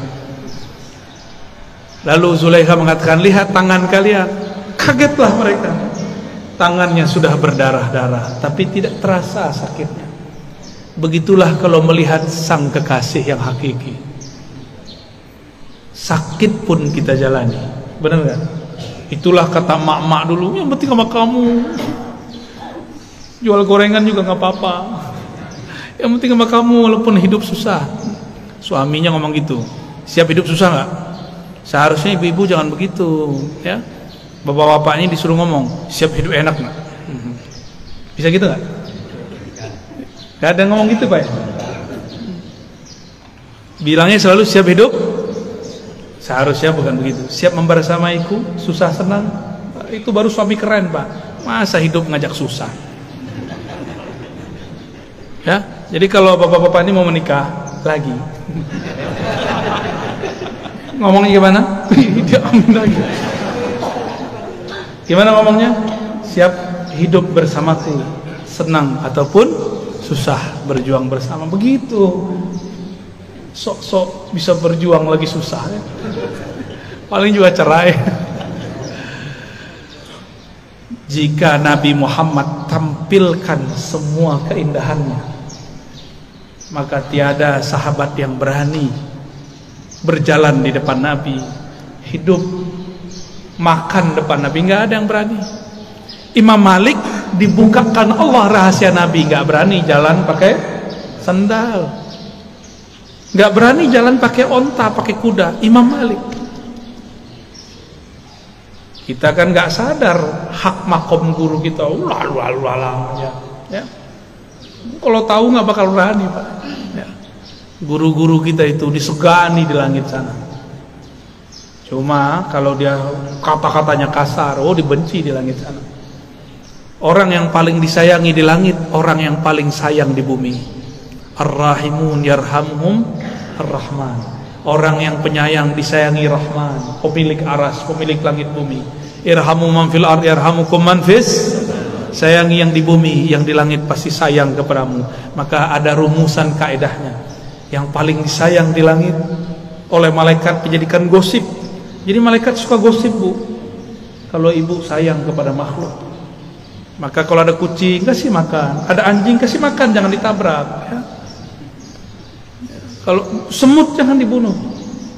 Lalu Zulaikha mengatakan, lihat tangan kalian. Kagetlah mereka. Tangannya sudah berdarah-darah, tapi tidak terasa sakitnya. Begitulah kalau melihat sang kekasih yang hakiki. Sakit pun kita jalani, benar nggak? Itulah kata mak-mak dulu, yang penting sama kamu. Jual gorengan juga nggak apa-apa. Yang penting sama kamu walaupun hidup susah. Suaminya ngomong gitu. Siap hidup susah nggak? Seharusnya ibu-ibu jangan begitu, ya. Bapak-bapaknya disuruh ngomong, siap hidup enak nggak? Bisa gitu nggak? Gak ada ngomong gitu Pak ya? Bilangnya selalu siap hidup. Seharusnya bukan begitu. Siap membersamaiku, susah senang. Itu baru suami keren Pak. Masa hidup ngajak susah? Ya, jadi kalau bapak-bapak ini mau menikah lagi, ngomongnya gimana? Dia amin lagi. Gimana ngomongnya? Siap hidup bersamaku, senang ataupun susah, berjuang bersama. Begitu. Sok-sok bisa berjuang lagi susah ya. Paling juga cerai. Jika Nabi Muhammad tampilkan semua keindahannya, maka tiada sahabat yang berani berjalan di depan Nabi, hidup makan depan Nabi, nggak ada yang berani. Imam Malik dibukakan Allah rahasia Nabi, nggak berani jalan pakai sandal, nggak berani jalan pakai onta, pakai kuda. Imam Malik. Kita kan nggak sadar hak makom guru kita, lalu ya. Kalau tahu nggak bakal berani Pak. Ya. Guru-guru kita itu disegani di langit sana. Cuma kalau dia kata-katanya kasar, dibenci di langit sana. Orang yang paling disayangi di langit, orang yang paling sayang di bumi. Ar-Rahimun yarhamhum Ar-Rahman. Orang yang penyayang disayangi Rahman, pemilik aras, pemilik langit bumi. Irhamu man fil ard yarhamukum man fis. Sayangi yang di bumi, yang di langit pasti sayang kepadamu. Maka ada rumusan kaedahnya. Yang paling disayang di langit oleh malaikat dijadikan gosip. Jadi malaikat suka gosip Bu. Kalau ibu sayang kepada makhluk, maka kalau ada kucing kasih makan, ada anjing kasih makan, jangan ditabrak ya. Kalau semut jangan dibunuh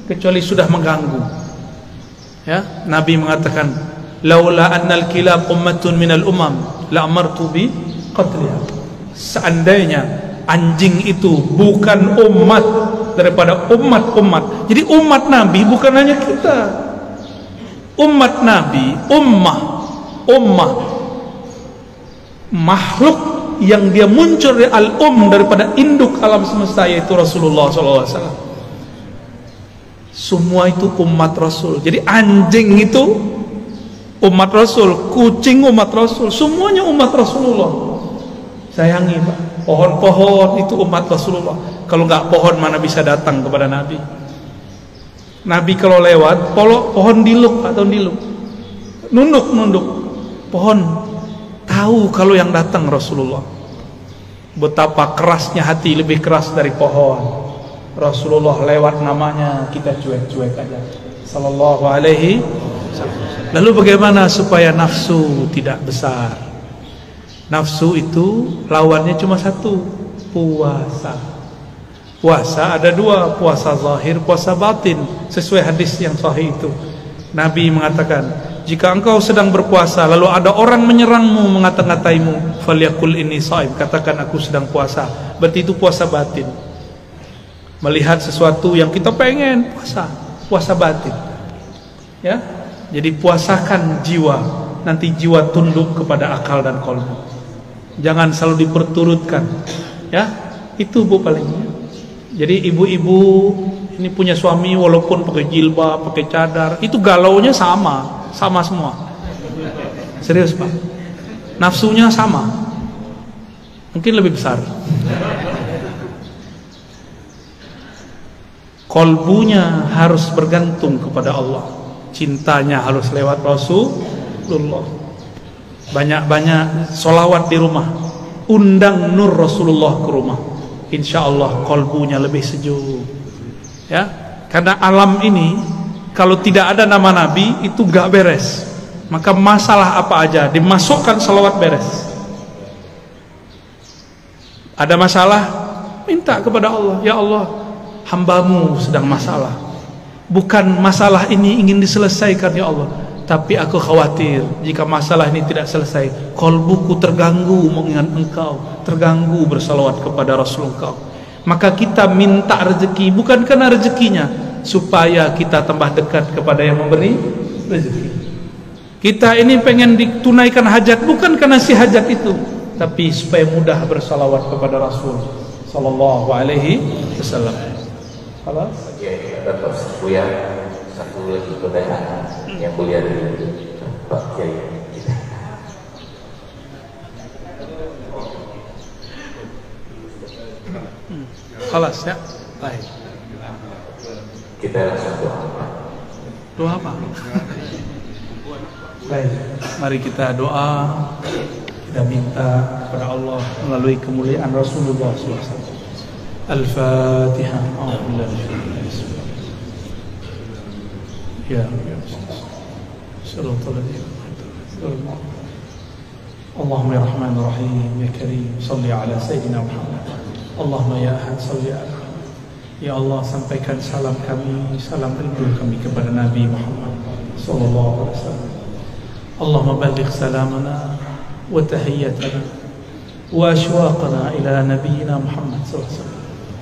kecuali sudah mengganggu ya. Nabi mengatakan, laula annal kilab ummatun minal umam la amartu bi qatliha. Seandainya anjing itu bukan umat daripada umat-umat. Jadi umat Nabi bukan hanya kita. Umat Nabi, ummah makhluk yang dia muncul dari daripada induk alam semesta, yaitu Rasulullah SAW. Semua itu umat Rasul. Jadi anjing itu umat Rasul, kucing umat Rasul, semuanya umat Rasulullah. Sayangi Pak. Pohon-pohon itu umat Rasulullah. Kalau nggak pohon mana bisa datang kepada Nabi? Nabi kalau lewat, pohon diluk atau diluk, nunduk pohon, tahu kalau yang datang Rasulullah. Betapa kerasnya hati, lebih keras dari pohon. Rasulullah lewat namanya, kita cuek-cuek aja. Sallallahu alaihi wasallam. Lalu bagaimana supaya nafsu tidak besar? Nafsu itu lawannya cuma satu, puasa. Puasa ada dua, puasa zahir, puasa batin. Sesuai hadis yang sahih itu, Nabi mengatakan, jika engkau sedang berpuasa lalu ada orang menyerangmu, mengata-ngataimu, falyakul inni shaim, katakan aku sedang puasa. Berarti itu puasa batin. Melihat sesuatu yang kita pengen, puasa batin. Ya, jadi puasakan jiwa, nanti jiwa tunduk kepada akal dan qalbu. Jangan selalu diperturutkan. Ya, itu Bu palingnya. Jadi ibu-ibu ini punya suami walaupun pakai jilbab, pakai cadar, itu galaunya sama semua. Serius Pak, nafsunya sama, mungkin lebih besar. Kolbunya harus bergantung kepada Allah, cintanya harus lewat Rasulullah. Banyak-banyak sholawat di rumah, undang nur Rasulullah ke rumah, insya Allah kolbunya lebih sejuk. Ya, karena alam ini kalau tidak ada nama Nabi itu gak beres. Maka masalah apa aja dimasukkan sholawat beres. Ada masalah, minta kepada Allah, ya Allah, hambamu sedang masalah. Bukan masalah ini ingin diselesaikan ya Allah, tapi aku khawatir jika masalah ini tidak selesai, kolbuku terganggu mengingat engkau, terganggu bersalawat kepada Rasul engkau. Maka kita minta rezeki bukan karena rezekinya, supaya kita tambah dekat kepada yang memberi rezeki. Kita ini pengen ditunaikan hajat bukan karena si hajat itu, tapi supaya mudah bersalawat kepada Rasul sallallahu alaihi wasallam. Halo? Oke, Bapak Buya, satu lagi pertanyaan yang mulia dari Pak Kiai. Khalas ya. Baik. Kita langsung doa. Doa apa? Baik, mari kita doa. Kita minta kepada Allah melalui kemuliaan Rasulullah SAW. Al-Fatihah. Ya. Allahumma ya Rahman Rahim ya Karim, salli ala Sayyidina Muhammad. Allahumma ya Ahad, salli ala Muhammad. Ya Allah, sampaikan salam kami, salam rindu kami kepada Nabi Muhammad sallallahu alaihi wasallam. Allahumma balligh salamana wa tahiyyatana wa ashwaqana ila nabiyyina Muhammad sallallahu alaihi wasallam.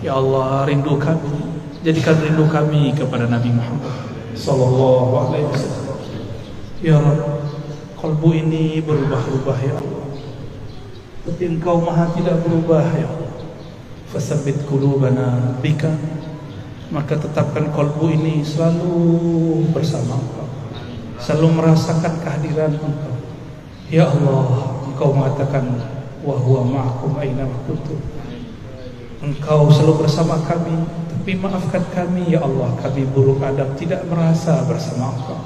Ya Allah, rindu kami, jadikan rindu kami kepada Nabi Muhammad sallallahu alaihi wasallam. Ya Rabb, kalbu ini berubah-ubah ya Allah, tapi Engkau Maha tidak berubah ya Allah. Fasabbit qulubana bika, maka tetapkan kalbu ini selalu bersama Engkau, selalu merasakan kehadiran Engkau. Ya Allah, Engkau mengatakan wa huwa ma'akum aina ma kuntum. Engkau selalu bersama kami, tapi maafkan kami ya Allah, kami buruk adab tidak merasa bersama Engkau,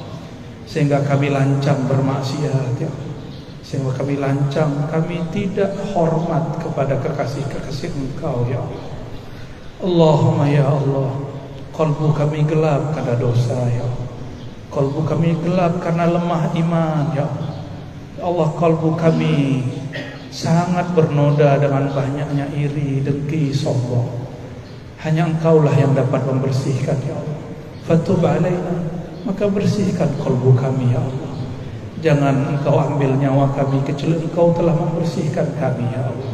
sehingga kami lancang bermaksiat ya Allah. Sehingga kami lancang, kami tidak hormat kepada kekasih-kekasih Engkau ya Allah. Allahumma ya Allah, kalbu kami gelap karena dosa ya Allah. Kalbu kami gelap karena lemah iman ya Allah. Ya Allah, kalbu kami sangat bernoda dengan banyaknya iri, dengki, sombong. Hanya Engkaulah yang dapat membersihkan ya Allah. Fatub alaina, maka bersihkan kalbu kami ya Allah. Jangan Engkau ambil nyawa kami kecuali Engkau telah membersihkan kami ya Allah.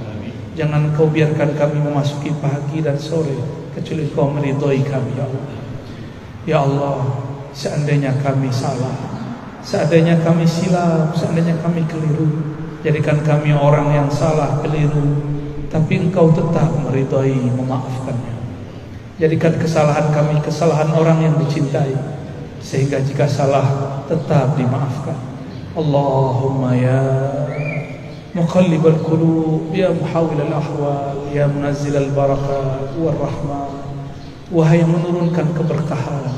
Jangan Engkau biarkan kami memasuki pagi dan sore kecuali Engkau meridhoi kami ya Allah. Ya Allah, seandainya kami salah, seandainya kami silap, seandainya kami keliru, jadikan kami orang yang salah, keliru, tapi Engkau tetap meridhoi, memaafkannya. Jadikan kesalahan kami kesalahan orang yang dicintai, sehingga jika salah tetap dimaafkan. Allahumma ya muqallibal qulub, ya muhawwilal ahwal, ya munazzilal barakat war rahmah, wahai yang menurunkan keberkahan,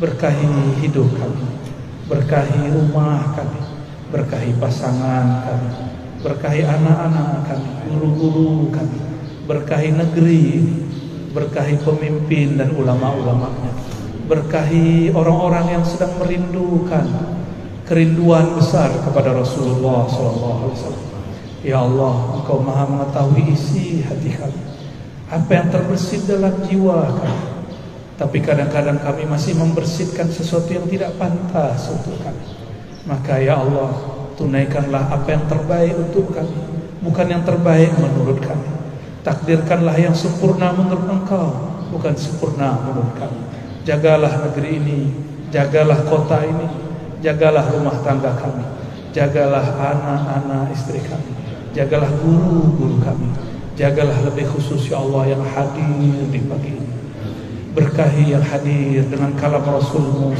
berkahi hidup kami, berkahi rumah kami, berkahi pasangan kami, berkahi anak-anak kami, guru-guru kami, berkahi negeri ini, berkahi pemimpin dan ulama-ulamanya, berkahi orang-orang yang sedang merindukan kerinduan besar kepada Rasulullah SAW. Ya Allah, Engkau maha mengetahui isi hati kami, apa yang terbersit dalam jiwa kami. Tapi kadang-kadang kami masih membersihkan sesuatu yang tidak pantas untuk kami. Maka ya Allah, tunaikanlah apa yang terbaik untuk kami, bukan yang terbaik menurut kami. Takdirkanlah yang sempurna menurut Engkau, bukan sempurna menurut kami. Jagalah negeri ini, jagalah kota ini, jagalah rumah tangga kami, jagalah anak-anak istri kami, jagalah guru-guru kami, jagalah lebih khusus ya Allah yang hadir di pagi ini. Berkahi yang hadir dengan kalam Rasulullah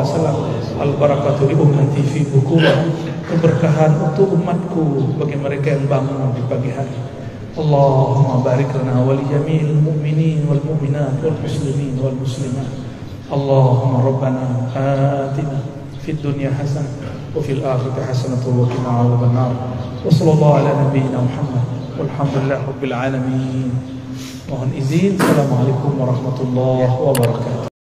SAW. Al-barakatu li ummati fi bukurah, keberkahan untuk umatku bagi mereka yang bangun di pagi hari. Allahumma barik lana wa li jami'il mu'minin wal mu'minat wal muslimin wal muslimat. Allahumma rabbana atina fid dunya hasanah wa fil akhirati hasanah wa qina adzaban nar. Wa sallallahu ala nabiyyina Muhammad walhamdulillahi rabbil alamin. Mohon izin. Assalamualaikum warahmatullahi wabarakatuh.